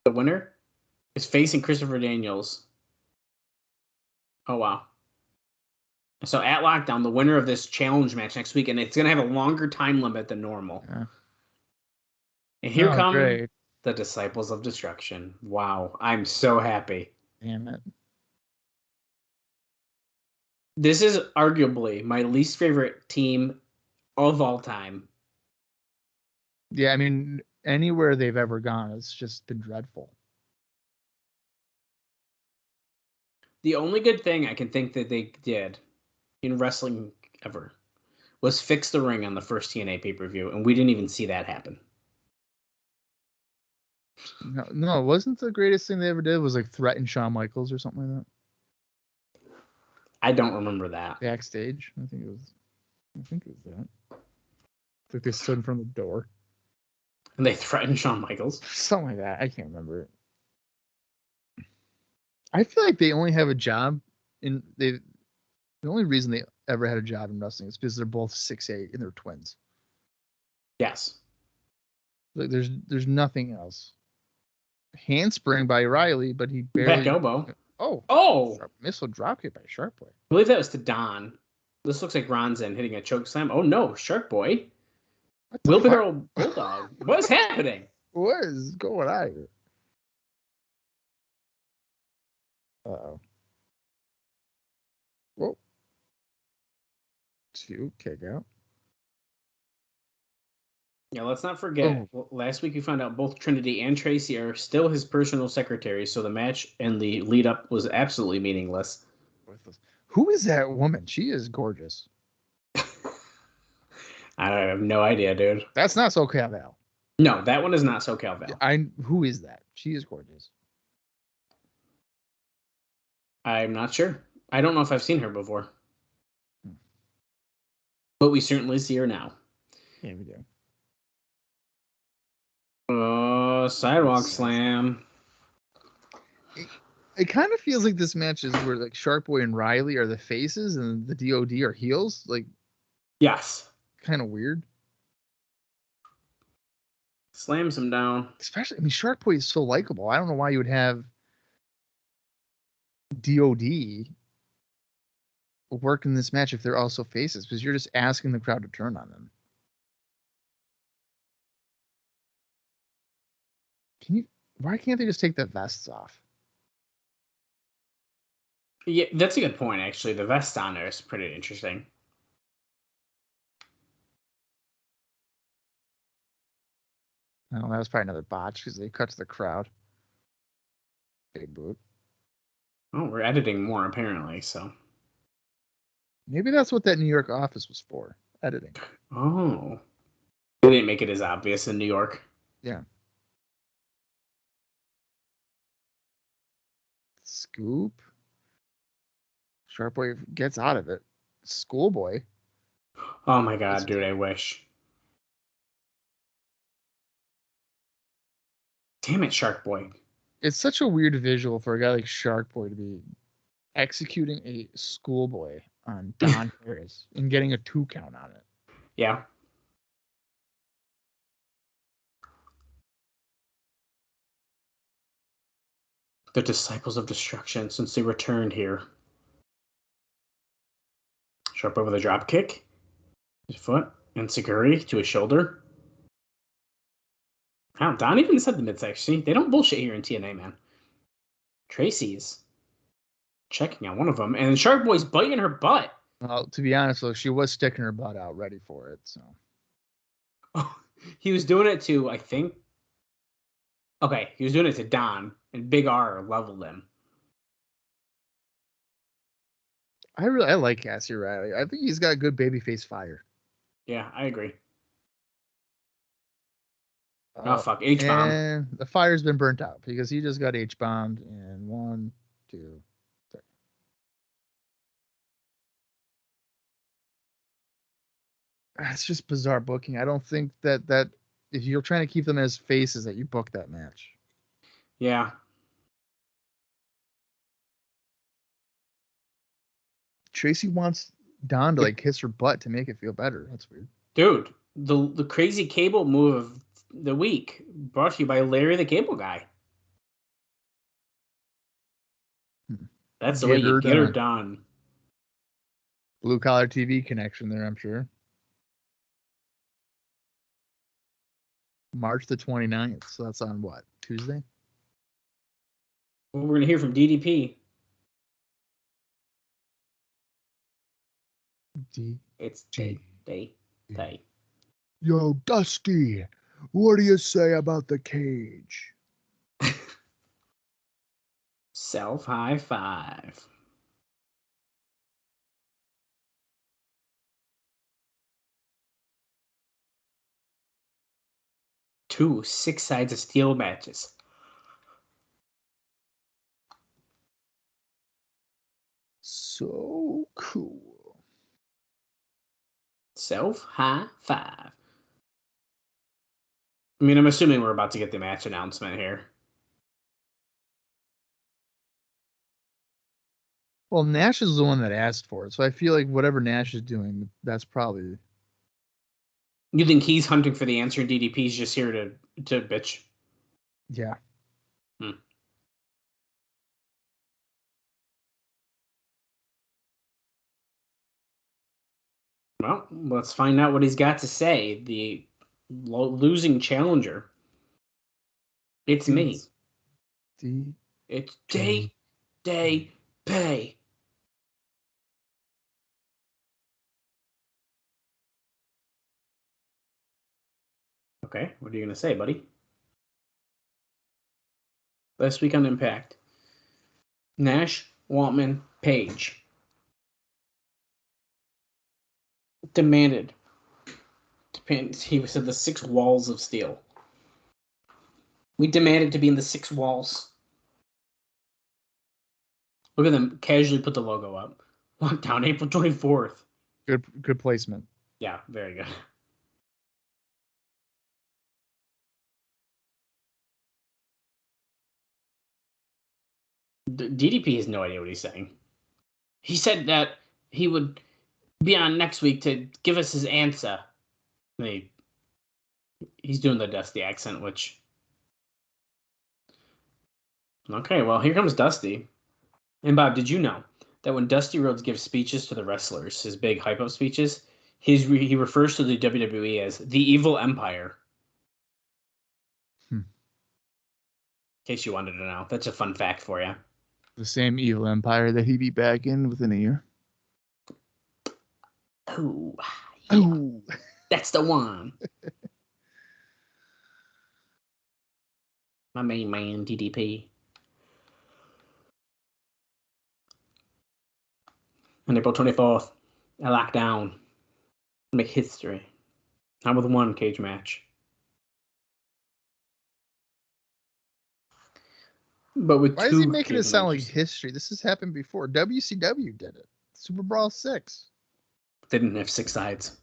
The winner is facing Christopher Daniels. Oh, wow. So at Lockdown, the winner of this challenge match next week, and it's going to have a longer time limit than normal. Yeah. And here come great. the Disciples of Destruction. Wow. I'm so happy. Damn it. This is arguably my least favorite team of all time. Yeah, I mean, anywhere they've ever gone, it's just been dreadful. The only good thing I can think that they did in wrestling ever was fix the ring on the first TNA pay-per-view, and we didn't even see that happen. No, it wasn't the greatest thing they ever did was like threaten Shawn Michaels or something like that. I don't remember that. Backstage, I think it was that. Like they stood in front of the door. And they threatened Shawn Michaels. Something like that. I can't remember it. I feel like they only have a job the only reason they ever had a job in wrestling is because they're both 6'8" and they're twins. Yes. Like there's nothing else. Handspring by Riley, but he barely Back elbow. Oh! Missile dropkick by Shark Boy. I believe that was to Don. This looks like Ronzin hitting a choke slam. Oh no, Shark Boy. Wheelbarrow Bulldog. What is happening? What is going on here? Uh-oh. Whoa. 2 kick out. Yeah, let's not forget. Last week we found out both Trinity and Tracy are still his personal secretaries, so the match and the lead up was absolutely meaningless. Who is that woman? She is gorgeous. I have no idea, dude. That's not SoCal Val. No, that one is not SoCal Val. Who is that? She is gorgeous. I'm not sure. I don't know if I've seen her before. But we certainly see her now. Yeah, we do. Oh, sidewalk slam. It kind of feels like this match is where like Shark Boy and Riley are the faces and the DOD are heels. Like, yes. Kind of weird. Slams him down. Especially, I mean, Shark Boy is so likable. I don't know why you would have DOD work in this match if they're also faces, because you're just asking the crowd to turn on them. Why can't they just take the vests off? Yeah, that's a good point, actually. The vest on there is pretty interesting. No, that was probably another botch because they cut to the crowd. Big boot. Oh, we're editing more, apparently, so. Maybe that's what that New York office was for. Editing. Oh. They didn't make it as obvious in New York. Yeah. Scoop. Shark Boy gets out of it. Schoolboy. Oh my god, dude, I wish. Damn it, Shark Boy. It's such a weird visual for a guy like Shark Boy to be executing a schoolboy on Don Harris and getting a 2 count on it. Yeah. The Disciples of Destruction, since they returned here. Sharp over the drop kick. His foot. And Seguri to his shoulder. Wow, Don even said the midsection. They don't bullshit here in TNA, man. Tracy's checking on one of them. And Shark Boy's biting her butt. Well, to be honest, though, she was sticking her butt out ready for it. So Oh, he was doing it to, I think. Okay, he was doing it to Don. And Big R leveled him. I like Cassidy Riley. I think he's got good babyface fire. Yeah, I agree. Oh, fuck. H-bomb. And the fire's been burnt out because he just got H-bombed in 1, 2, 3. It's just bizarre booking. I don't think that if you're trying to keep them as faces, that you book that match. Yeah. Tracy wants Don to like kiss her butt to make it feel better. That's weird. Dude, the crazy cable move of the week brought to you by Larry the Cable Guy. That's the way you get her done. Blue collar TV connection there, I'm sure. March the 29th. So that's on what? Tuesday? Well, we're going to hear from DDP. It's day. Yo, Dusty, what do you say about the cage? Self high five. Two 6 sides of steel matches. So cool. Self high five. I mean, I'm assuming we're about to get the match announcement here. Well, Nash is the one that asked for it, so I feel like whatever Nash is doing, that's probably. You think he's hunting for the answer and DDP's just here to bitch? Yeah. Well, let's find out what he's got to say. The losing challenger. It's me. It's day pay. Okay, what are you going to say, buddy? Last week on Impact. Nash, Waltman, Page demanded. He said the 6 walls of steel. We demanded to be in the 6 walls. Look at them casually put the logo up. Lockdown, April 24th. Good placement. Yeah, very good. DDP has no idea what he's saying. He said that he would be on next week to give us his answer. He's doing the Dusty accent, which... Okay, well, here comes Dusty. And Bob, did you know that when Dusty Rhodes gives speeches to the wrestlers, his big hype-up speeches, he refers to the WWE as the Evil Empire? In case you wanted to know. That's a fun fact for you. The same Evil Empire that he beat back in within a year. Oh, yeah. Oh. That's the one. My main man, DDP. On April 24th, a lockdown. Make history. Not with one cage match. But with Why two. is he making it sound matches. like history? This has happened before. WCW did it. Super Brawl 6. They didn't have 6 sides.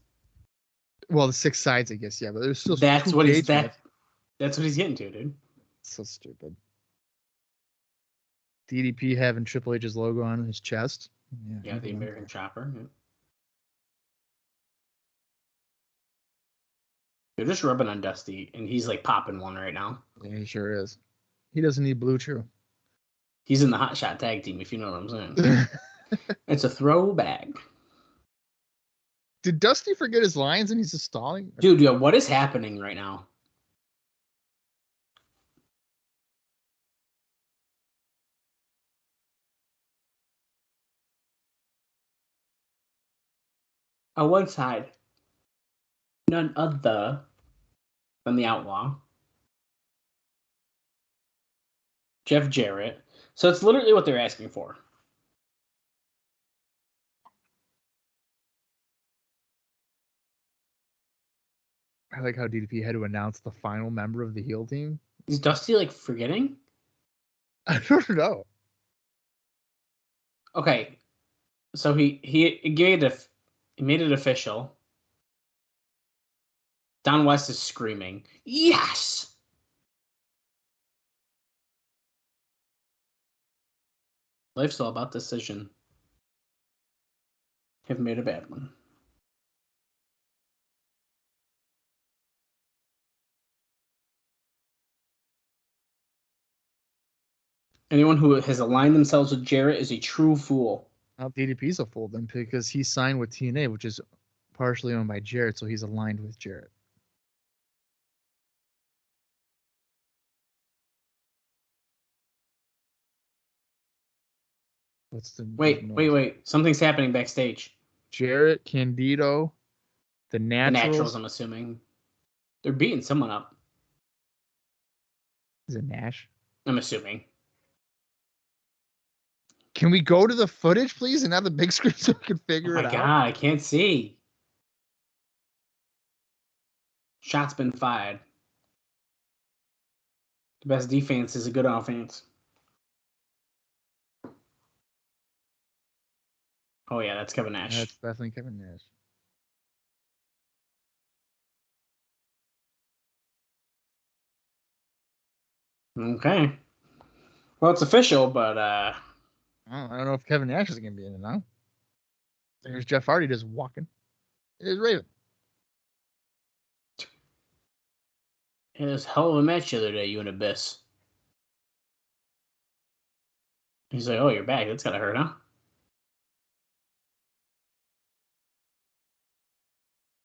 Well, the 6 sides, I guess, yeah, but there's still That's two what cage That's what he's getting to, dude. So stupid. DDP having Triple H's logo on his chest. Yeah, the American Chopper. Yeah. They're just rubbing on Dusty, and he's like popping one right now. Yeah, he sure is. He doesn't need Blue Chew. He's in the Hot Shot Tag Team, if you know what I'm saying. It's a throwback. Did Dusty forget his lines and he's just stalling? Dude, yo, what is happening right now? On one side, none other than the Outlaw. Jeff Jarrett. So it's literally what they're asking for. I like how DDP had to announce the final member of the heel team. Is Dusty like forgetting? I don't know. Okay, so he made it official. Don West is screaming, yes! Life's all about decision. Have made a bad one. Anyone who has aligned themselves with Jarrett is a true fool. Well, DDP's a fool then because he signed with TNA, which is partially owned by Jarrett, so he's aligned with Jarrett. What's the Wait. Something's happening backstage. Jarrett, Candido, the The Naturals. Naturals, I'm assuming. They're beating someone up. Is it Nash? I'm assuming. Can we go to the footage, please, and have the big screen so we can figure Oh it my out? God, I can't see. Shot's been fired. The best defense is a good offense. Oh yeah, that's Kevin Nash. That's definitely Kevin Nash. Okay. Well, it's official, but I don't know if Kevin Nash is going to be in it now. There's Jeff Hardy just walking. It is Raven. it was a hell of a match the other day, you and Abyss. He's like, oh, you're back. That's gotta hurt, huh?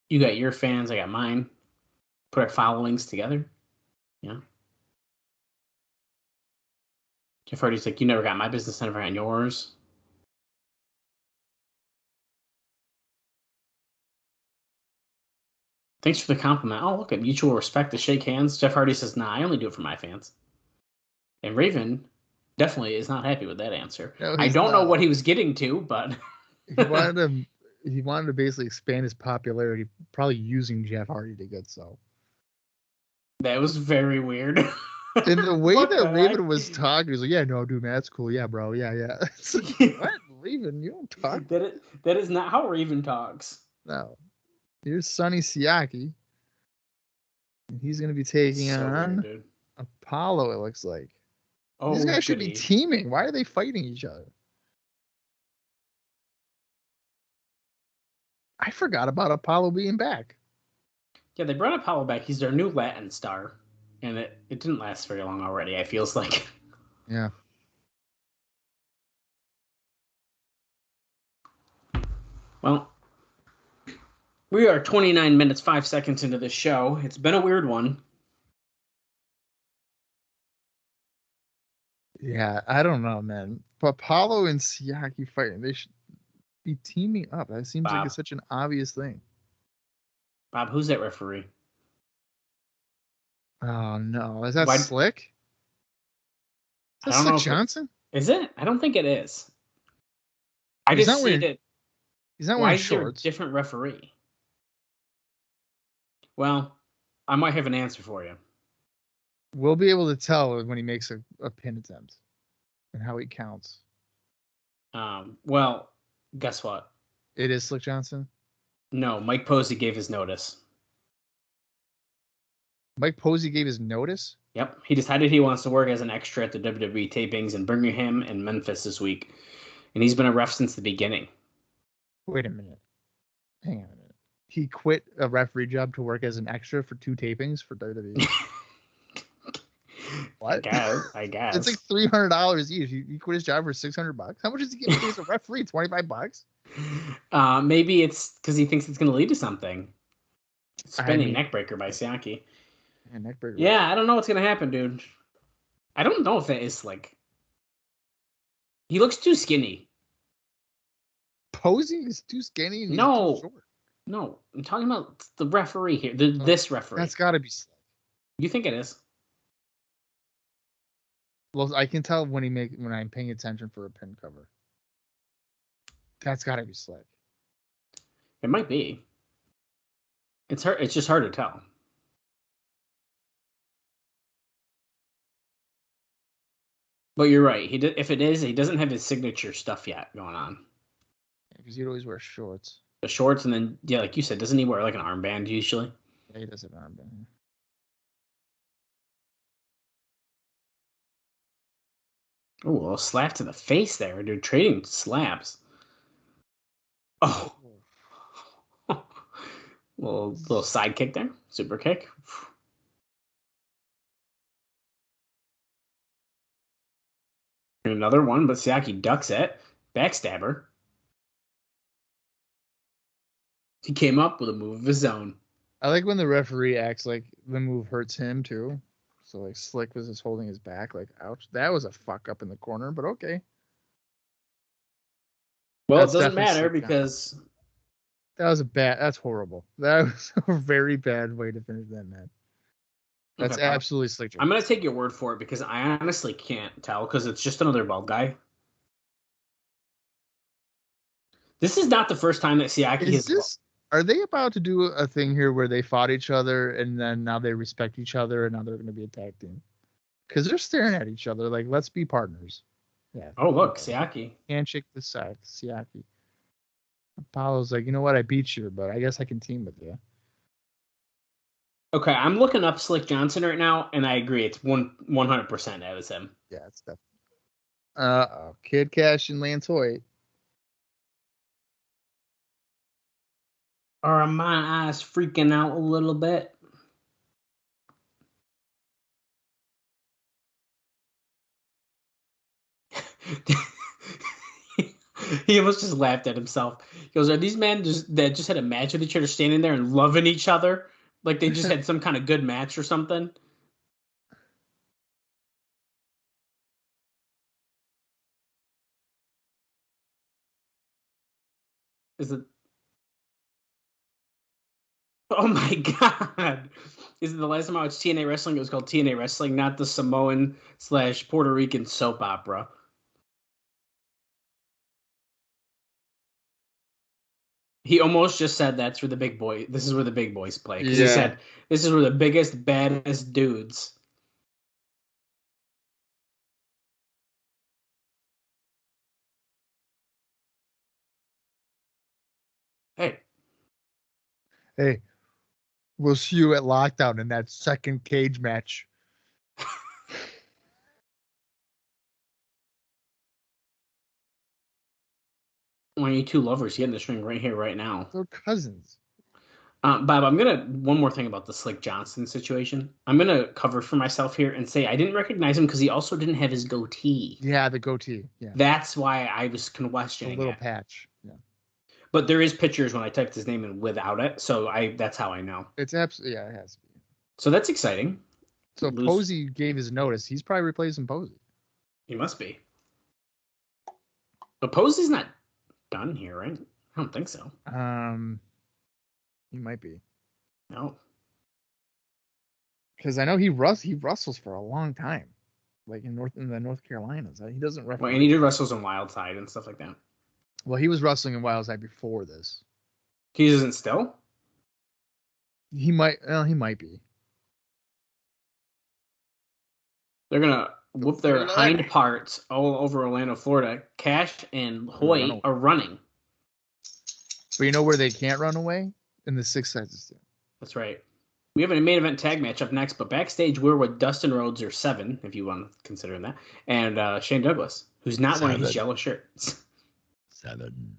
You got your fans, I got mine. Put our followings together. Yeah. Jeff Hardy's like, you never got my business, I never got yours. Thanks for the compliment. Oh, look at mutual respect to shake hands. Jeff Hardy says, nah, I only do it for my fans. And Raven definitely is not happy with that answer. No, I he's don't know not. what he was getting to, but He wanted to basically expand his popularity, probably using Jeff Hardy to get so. that was very weird. And the way What the that Raven heck? was talking, he was like, yeah, no, dude, man, that's cool. Yeah, bro. Yeah. It's like, what? Raven, you don't talk. That is not how Raven talks. No. Here's Sonny Saki. And he's going to be taking So on weird, dude. Apollo, it looks like. Oh, These guys should be goody. teaming. Why are they fighting each other? I forgot about Apollo being back. Yeah, they brought Apollo back. He's their new Latin star. And it didn't last very long already, I feels like. Yeah. Well, we are 29 minutes, 5 seconds into the show. It's been a weird one. Yeah, I don't know, man. But Apollo and Siaki fighting, they should be teaming up. That seems like Bob. it's such an obvious thing. Bob, who's that referee? Oh no, is that Why- Slick? Is I that don't know Slick if it- Johnson? Is it? I don't think it is. I He's just not see wearing- that. He's not Why wearing is there a shorts. different referee? Well, I might have an answer for you. We'll be able to tell when he makes a pin attempt and how he counts. Well, guess what? It is Slick Johnson. No, Mike Posey gave his notice. Mike Posey gave his notice. Yep, he decided he wants to work as an extra at the WWE tapings in Birmingham and Memphis this week. And he's been a ref since the beginning. Wait a minute. Hang on a minute. He quit a referee job to work as an extra for 2 tapings for WWE. What? I guess. It's like $300 each. He quit his job for $600. How much is he getting paid as a referee? $25. Maybe it's because he thinks it's going to lead to something. Spinning mean- neckbreaker by Siaki. Man, neckbreaker. Yeah, I don't know what's going to happen, dude. I don't know if that is like. He looks too skinny. Posey is too skinny. And he's No. too short. No, I'm talking about the referee here. This referee. That's got to be Slick. You think it is? Well, I can tell when I'm paying attention for a pin cover. That's got to be Slick. It might be. It's hard. It's just hard to tell. But you're right. If it is, he doesn't have his signature stuff yet going on. Because he'd always wear shorts. The shorts, and then yeah, like you said, doesn't he wear like an armband usually? Yeah, he does have an armband. Oh, a slap to the face there, dude. Trading slaps. Oh. little side kick there. Super kick. And another one, but Saki ducks it. Backstabber. He came up with a move of his own. I like when the referee acts like the move hurts him too. So like Slick was just holding his back, like ouch. That was a fuck up in the corner, but okay. Well, That's it doesn't definitely matter Slick because that's horrible. That was a very bad way to finish that match. That's okay, absolutely Slick. I'm gonna take your word for it because I honestly can't tell because it's just another bald guy. This is not the first time that Siaki has. Are they about to do a thing here where they fought each other and then now they respect each other and now they're going to be a tag team? Because they're staring at each other like, let's be partners. Yeah. Oh, look, Siaki. Handshake the side, Siaki. Apollo's like, you know what? I beat you, but I guess I can team with you. Okay, I'm looking up Slick Johnson right now, and I agree. It's 100% that was him. Yeah, it's definitely. Kid Cash and Lance Hoyt. Are my eyes freaking out a little bit? He almost just laughed at himself. He goes, "Are these men that just had a match with each other, standing there and loving each other, like they just had some kind of good match or something?" Is it? Oh my god! Is it the last time I watched TNA wrestling? It was called TNA Wrestling, not the Samoan / Puerto Rican soap opera. He almost just said that's where the big boy. This is where the big boys play. Because he said this is where the biggest, baddest dudes. Hey, we'll see you at Lockdown in that second cage match. Why are you two lovers getting this ring right here, right now? They're cousins. Bob, one more thing about the Slick Johnson situation. I'm gonna cover for myself here and say I didn't recognize him because he also didn't have his goatee. Yeah, the goatee. Yeah, That's why I was questioning a little it. patch. Yeah, But there is pictures when I typed his name in without it, so that's how I know. it's absolutely it has to be. So that's exciting. So Posey gave his notice. He's probably replacing Posey. He must be. But Posey's not done here, right? I don't think so. He might be. No. Because I know he wrestles for a long time, like in the North Carolinas. He doesn't wrestle. Well, and he did wrestles on Wildside and stuff like that. Well, he was wrestling in Wildside before this. He isn't still? He might. Well, he might be. They're gonna whoop their hind parts all over Orlando, Florida. Cash and Hoyt are running. But you know where they can't run away? In the six sides. That's right. We have a main event tag match up next, but backstage we're with Dustin Rhodes, or Seven, if you want to consider him that, and Shane Douglas, who's not wearing his yellow shirt. Seven.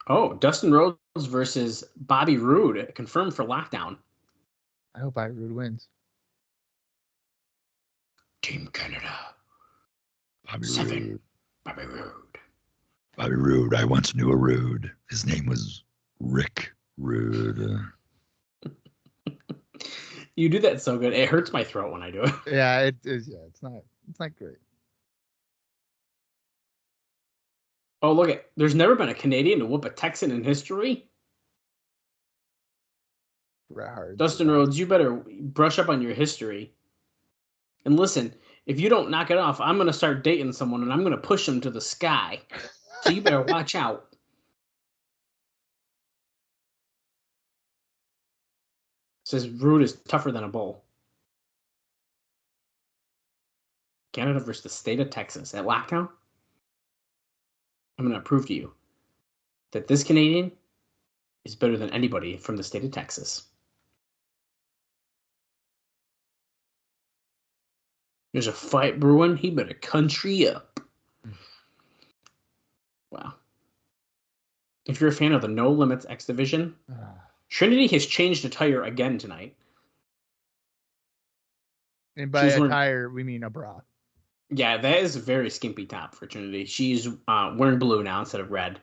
Oh, Dustin Rhodes versus Bobby Roode, confirmed for Lockdown. I hope Bobby Roode wins. Team Canada. Bobby Seven. Roode. Bobby Roode. Bobby Roode. I once knew a Roode. His name was Rick Rude. You do that so good. It hurts my throat when I do it. Yeah, it is. Yeah, it's not great. Oh, look at. There's never been a Canadian to whoop a Texan in history. Bret Hart. Dustin Rhodes, you better brush up on your history. And listen, if you don't knock it off, I'm going to start dating someone and I'm going to push him to the sky. So you better watch out. Says Rude is tougher than a bull. Canada versus the state of Texas at Lockdown. I'm going to prove to you that this Canadian is better than anybody from the state of Texas. There's a fight brewing. He better country up. Wow. If you're a fan of the No Limits X Division, Trinity has changed attire again tonight. And by attire, we mean a bra. Yeah, that is a very skimpy top for Trinity. She's wearing blue now instead of red.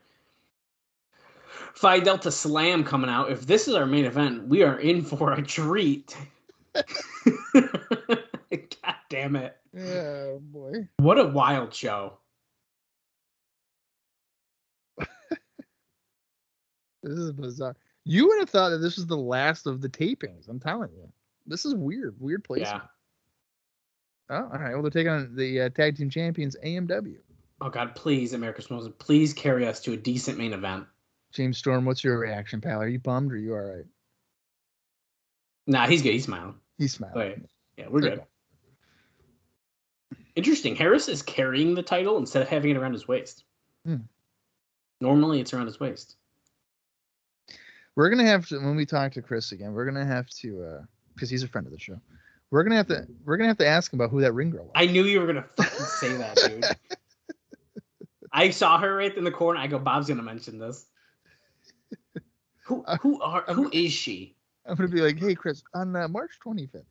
Phi Delta Slam coming out. If this is our main event, we are in for a treat. God damn it. Yeah, boy. What a wild show. This is bizarre. You would have thought that this was the last of the tapings. I'm telling you. This is weird. Weird placement. Yeah. Oh, all right. Well, they're taking on the tag team champions, AMW. Oh, God, please, America's Most, please carry us to a decent main event. James Storm, what's your reaction, pal? Are you bummed or are you all right? Nah, he's good. He's smiling. He's smiling. Wait. Yeah, we're good. Interesting. Harris is carrying the title instead of having it around his waist. Normally, it's around his waist. We're going to have to, when we talk to Chris again, we're going to have to, because he's a friend of the show, we're going to have to ask him about who that ring girl was. I knew you were going to fucking say that, dude. I saw her right in the corner. I go, Bob's going to mention this. Who is she? I'm going to be like, hey, Chris, on March 25th,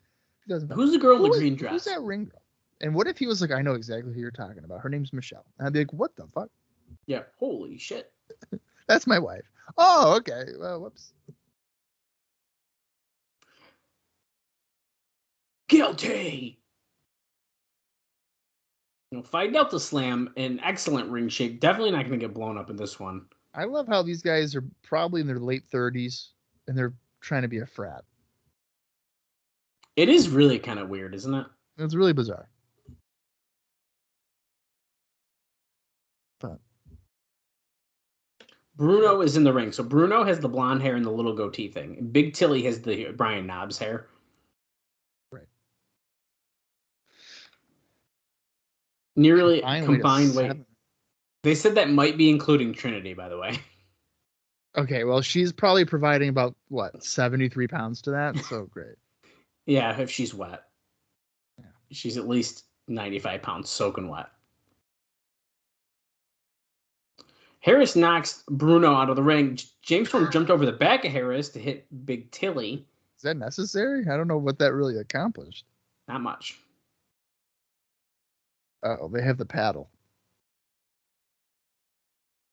2005, who's the girl in the green dress? Who's that ring girl? And what if he was like, I know exactly who you're talking about. Her name's Michelle. And I'd be like, what the fuck? Yeah, holy shit. That's my wife. Oh, okay. Well, whoops. Guilty. Phi Delta Slam in excellent ring shape. Definitely not going to get blown up in this one. I love how these guys are probably in their late 30s and they're trying to be a frat. It is really kind of weird, isn't it? It's really bizarre. But Bruno is in the ring. So Bruno has the blonde hair and the little goatee thing. Big Tilly has the Brian Knobbs hair. Right. Nearly combined weight. They said that might be including Trinity, by the way. Okay, well, she's probably providing about, 73 pounds to that? So great. Yeah, if she's wet. Yeah. She's at least 95 pounds soaking wet. Harris knocks Bruno out of the ring. James Storm jumped over the back of Harris to hit Big Tilly. Is that necessary? I don't know what that really accomplished. Not much. Oh, they have the paddle.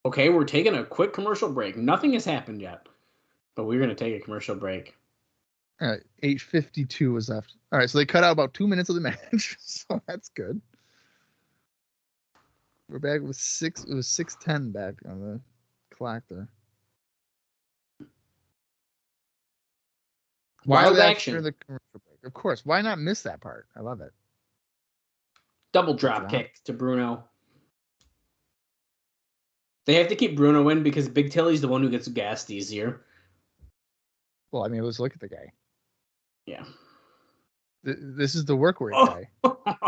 Okay, we're taking a quick commercial break. Nothing has happened yet, but we're going to take a commercial break. All right, 8:52 was left. All right, so they cut out about 2 minutes of the match, so that's good. We're back with 6:10 back on the clock there. Wild action. The commercial break. Of course, why not miss that part? I love it. Double drop kick to Bruno. They have to keep Bruno in because Big Tilly's the one who gets gassed easier. Well, I mean, let's look at the guy. Yeah. This is the work rate guy.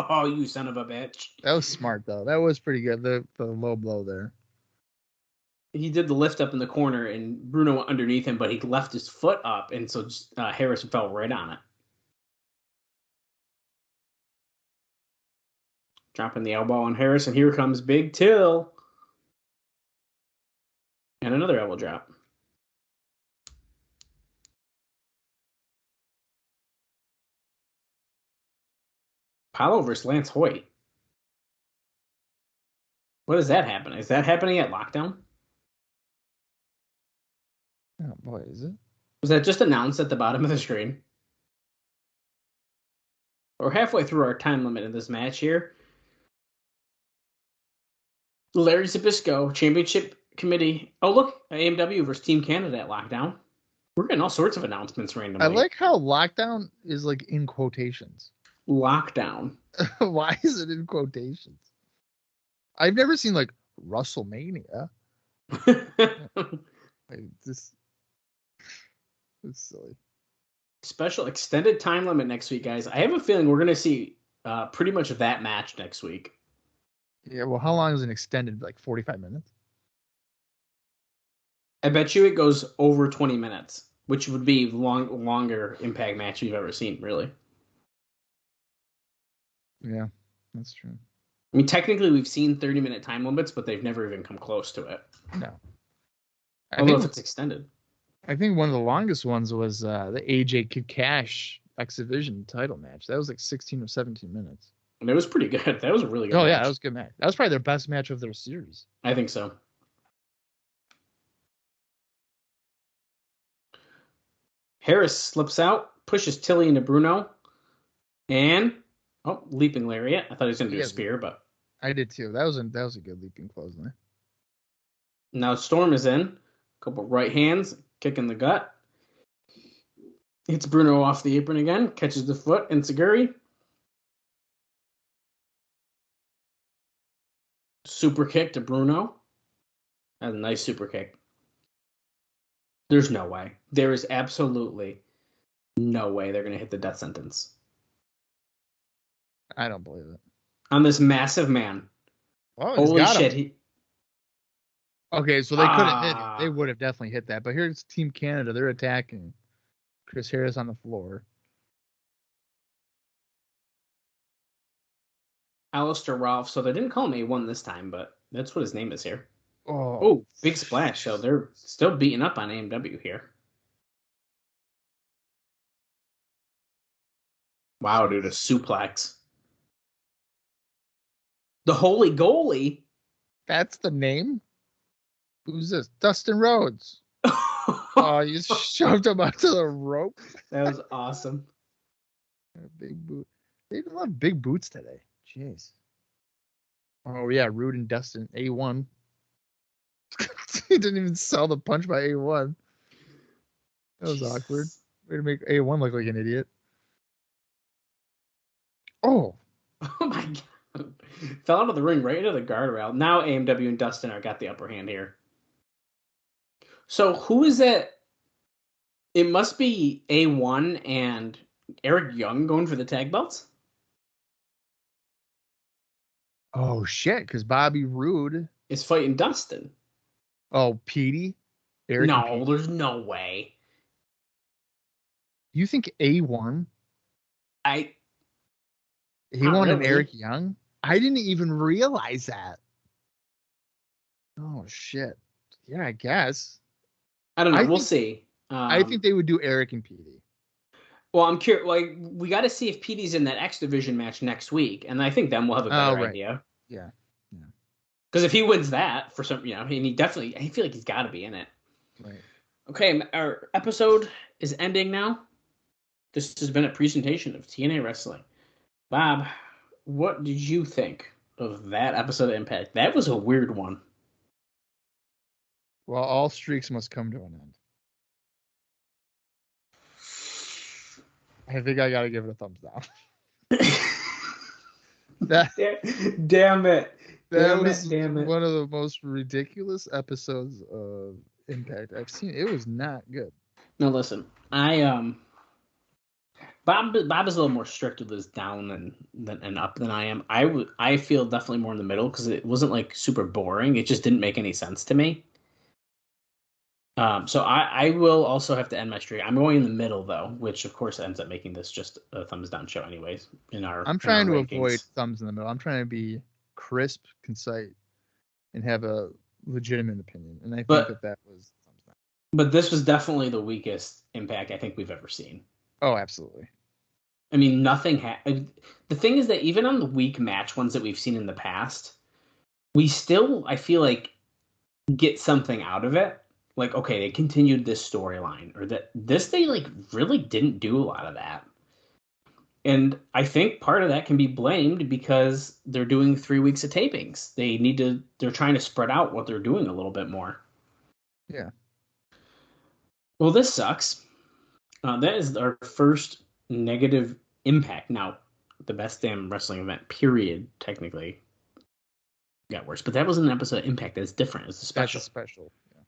Oh, you son of a bitch. That was smart, though. That was pretty good. The low blow there. He did the lift up in the corner, and Bruno went underneath him, but he left his foot up, and so Harris fell right on it. Dropping the elbow on Harris, and here comes Big Till. And another elbow drop. Apolo versus Lance Hoyt. What is that happening? Is that happening at Lockdown? Oh, boy, is it? Was that just announced at the bottom of the screen? We're halfway through our time limit in this match here. Larry Zbyszko, Championship Committee. Oh, look, AMW versus Team Canada at Lockdown. We're getting all sorts of announcements randomly. I like how Lockdown is like in quotations. Lockdown. Why is it in quotations? I've never seen like WrestleMania. It's silly. Special extended time limit next week, guys. I have a feeling we're going to see pretty much that match next week. Yeah, well, how long is an extended? Like 45 minutes? I bet you it goes over 20 minutes, which would be longer Impact match you've ever seen, really. Yeah, that's true. I mean, technically, we've seen 30-minute time limits, but they've never even come close to it. No. Although if it's extended. I think one of the longest ones was the AJ Kid Cash X Division title match. That was like 16 or 17 minutes. And it was pretty good. That was a really good match. Yeah, that was a good match. That was probably their best match of their series. I think so. Harris slips out, pushes Tilly into Bruno, and leaping lariat. I thought he was going to do a spear, but I did too. That was a good leaping clothesline. Now Storm is in. A couple right hands, kick in the gut. Hits Bruno off the apron again, catches the foot, Enziguri. Super kick to Bruno. That's a nice super kick. There's no way. There is absolutely no way they're going to hit the death sentence. I don't believe it. On this massive man. Oh, holy shit. Okay, so they couldn't hit it. They would have definitely hit that. But here's Team Canada. They're attacking. Chris Harris on the floor. Alistair Ralph. So they didn't call him A1 this time, but that's what his name is here. Oh, big splash. So they're still beating up on AMW here. Wow, dude, a suplex. The Holy Goalie? That's the name? Who's this? Dustin Rhodes. Oh, you shoved him onto the rope. That was awesome. Big boot. They even love big boots today. Jeez. Oh, yeah, Rude and Dustin. A1. He didn't even sell the punch by A1. That was awkward. Way to make A1 look like an idiot. Oh. Oh my god. Fell out of the ring right into the guardrail. Now AMW and Dustin got the upper hand here. So who is that? It must be A1 and Eric Young going for the tag belts? Oh, shit, because Bobby Roode is fighting Dustin. Oh, Petey? Eric no, there's no way. You think A1? He won an Eric Young? I didn't even realize that. Oh, shit. Yeah, I guess. I don't know. We'll see. I think they would do Eric and Petey. Well, I'm curious. Like, we got to see if Petey's in that X Division match next week, and I think then we'll have a better idea. Yeah. Because if he wins that for some, and I feel like he's got to be in it. Right. Okay, our episode is ending now. This has been a presentation of TNA Wrestling. Bob, what did you think of that episode of Impact? That was a weird one. Well, all streaks must come to an end. I think I got to give it a thumbs down. Damn it. That was one of the most ridiculous episodes of Impact I've seen. It was not good. Now listen, Bob is a little more strict with his down and up than I am. I feel definitely more in the middle because it wasn't like super boring. It just didn't make any sense to me. So I will also have to end my streak. I'm going in the middle though, which of course ends up making this just a thumbs down show anyways. I'm trying to avoid thumbs in the middle. I'm trying to be crisp, concise, and have a legitimate opinion. And I think that was thumbs down. But this was definitely the weakest Impact I think we've ever seen. Oh, absolutely. I mean, nothing. The thing is that even on the weak match ones that we've seen in the past, we still, I feel like, get something out of it. Like, okay, they continued this storyline, or that they like really didn't do a lot of that. And I think part of that can be blamed because they're doing 3 weeks of tapings. They're trying to spread out what they're doing a little bit more. Yeah. Well, this sucks. That is our first negative Impact. Now, the best damn wrestling event, period, technically got worse. But that was an episode of Impact that's different. It's a special. That's a special. Yeah.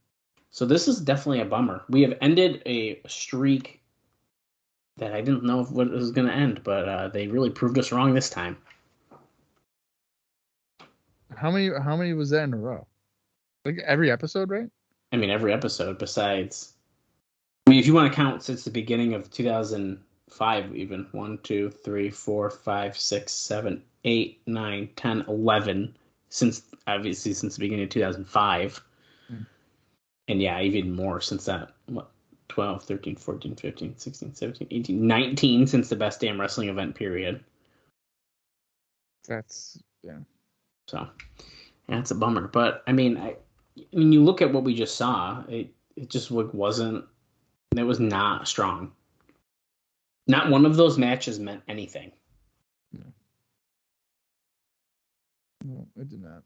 So this is definitely a bummer. We have ended a streak that I didn't know what it was going to end, but they really proved us wrong this time. How many was that in a row? Like every episode, right? I mean, every episode besides. I mean, if you want to count since the beginning of 2005, even 1, 2, 3, 4, 5, 6, 7, 8, 9, 10, 11, obviously since the beginning of 2005. And yeah, even more since that. What? 12, 13, 14, 15, 16, 17, 18, 19 since the Best Damn Wrestling Event period. That's, yeah. So, yeah, it's a bummer. But, I mean, when you look at what we just saw, it just wasn't, it was not strong. Not one of those matches meant anything. No, it did not.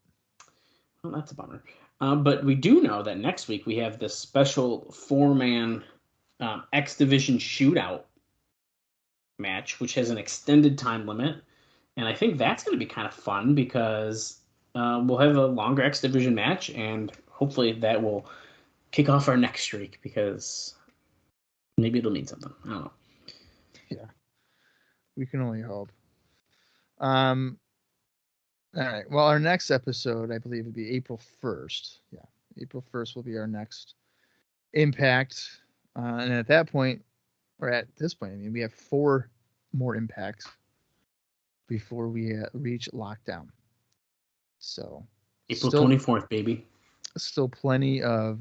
Well, that's a bummer. But we do know that next week we have this special 4-man X Division shootout match, which has an extended time limit. And I think that's going to be kind of fun because we'll have a longer X Division match, and hopefully that will kick off our next streak because maybe it'll mean something. I don't know. Yeah. We can only hope. All right. Well, our next episode, I believe, would be April 1st. Yeah. April 1st will be our next Impact. And at that point, or at this point, I mean, we have 4 more Impacts before we reach lockdown. So April 24th, baby. Still plenty of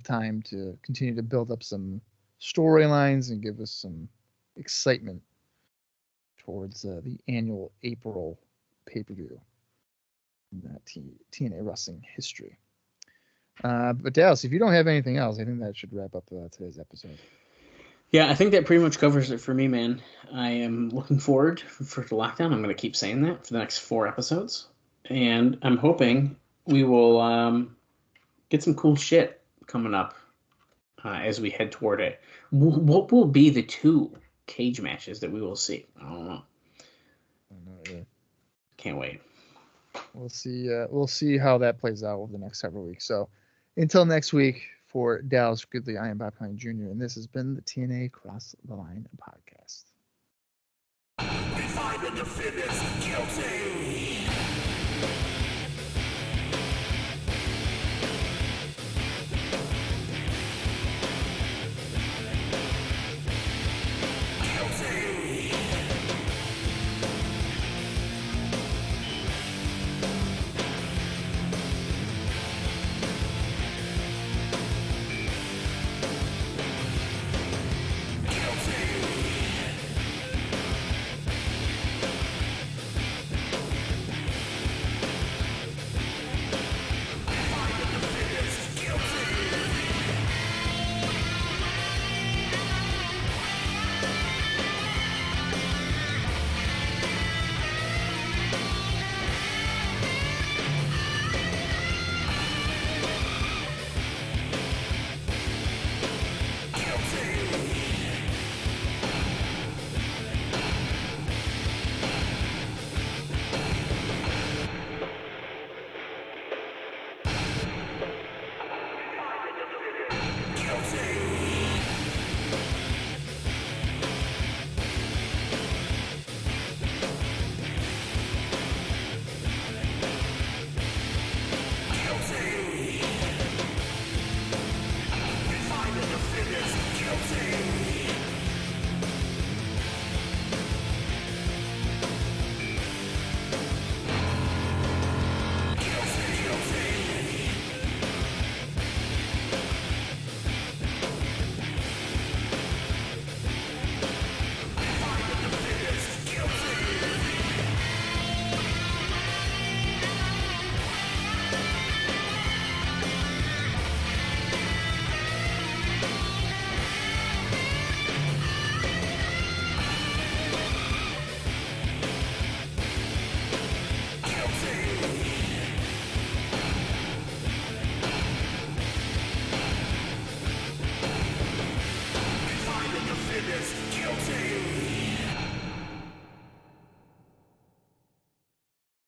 time to continue to build up some storylines and give us some excitement towards the annual April pay-per-view in that TNA wrestling history. But Dallas, if you don't have anything else, I think that should wrap up today's episode. Yeah, I think that pretty much covers it for me, man. I am looking forward for the lockdown. I'm going to keep saying that for the next 4 episodes. And I'm hoping we will get some cool shit coming up as we head toward it. What will be the 2 cage matches that we will see? I don't know. Yeah. Can't wait. We'll see. We'll see how that plays out over the next several weeks. So, until next week, for Dallas Gridley, I am Bob Conley Jr., and this has been the TNA Cross the Line podcast. We find the defenders guilty.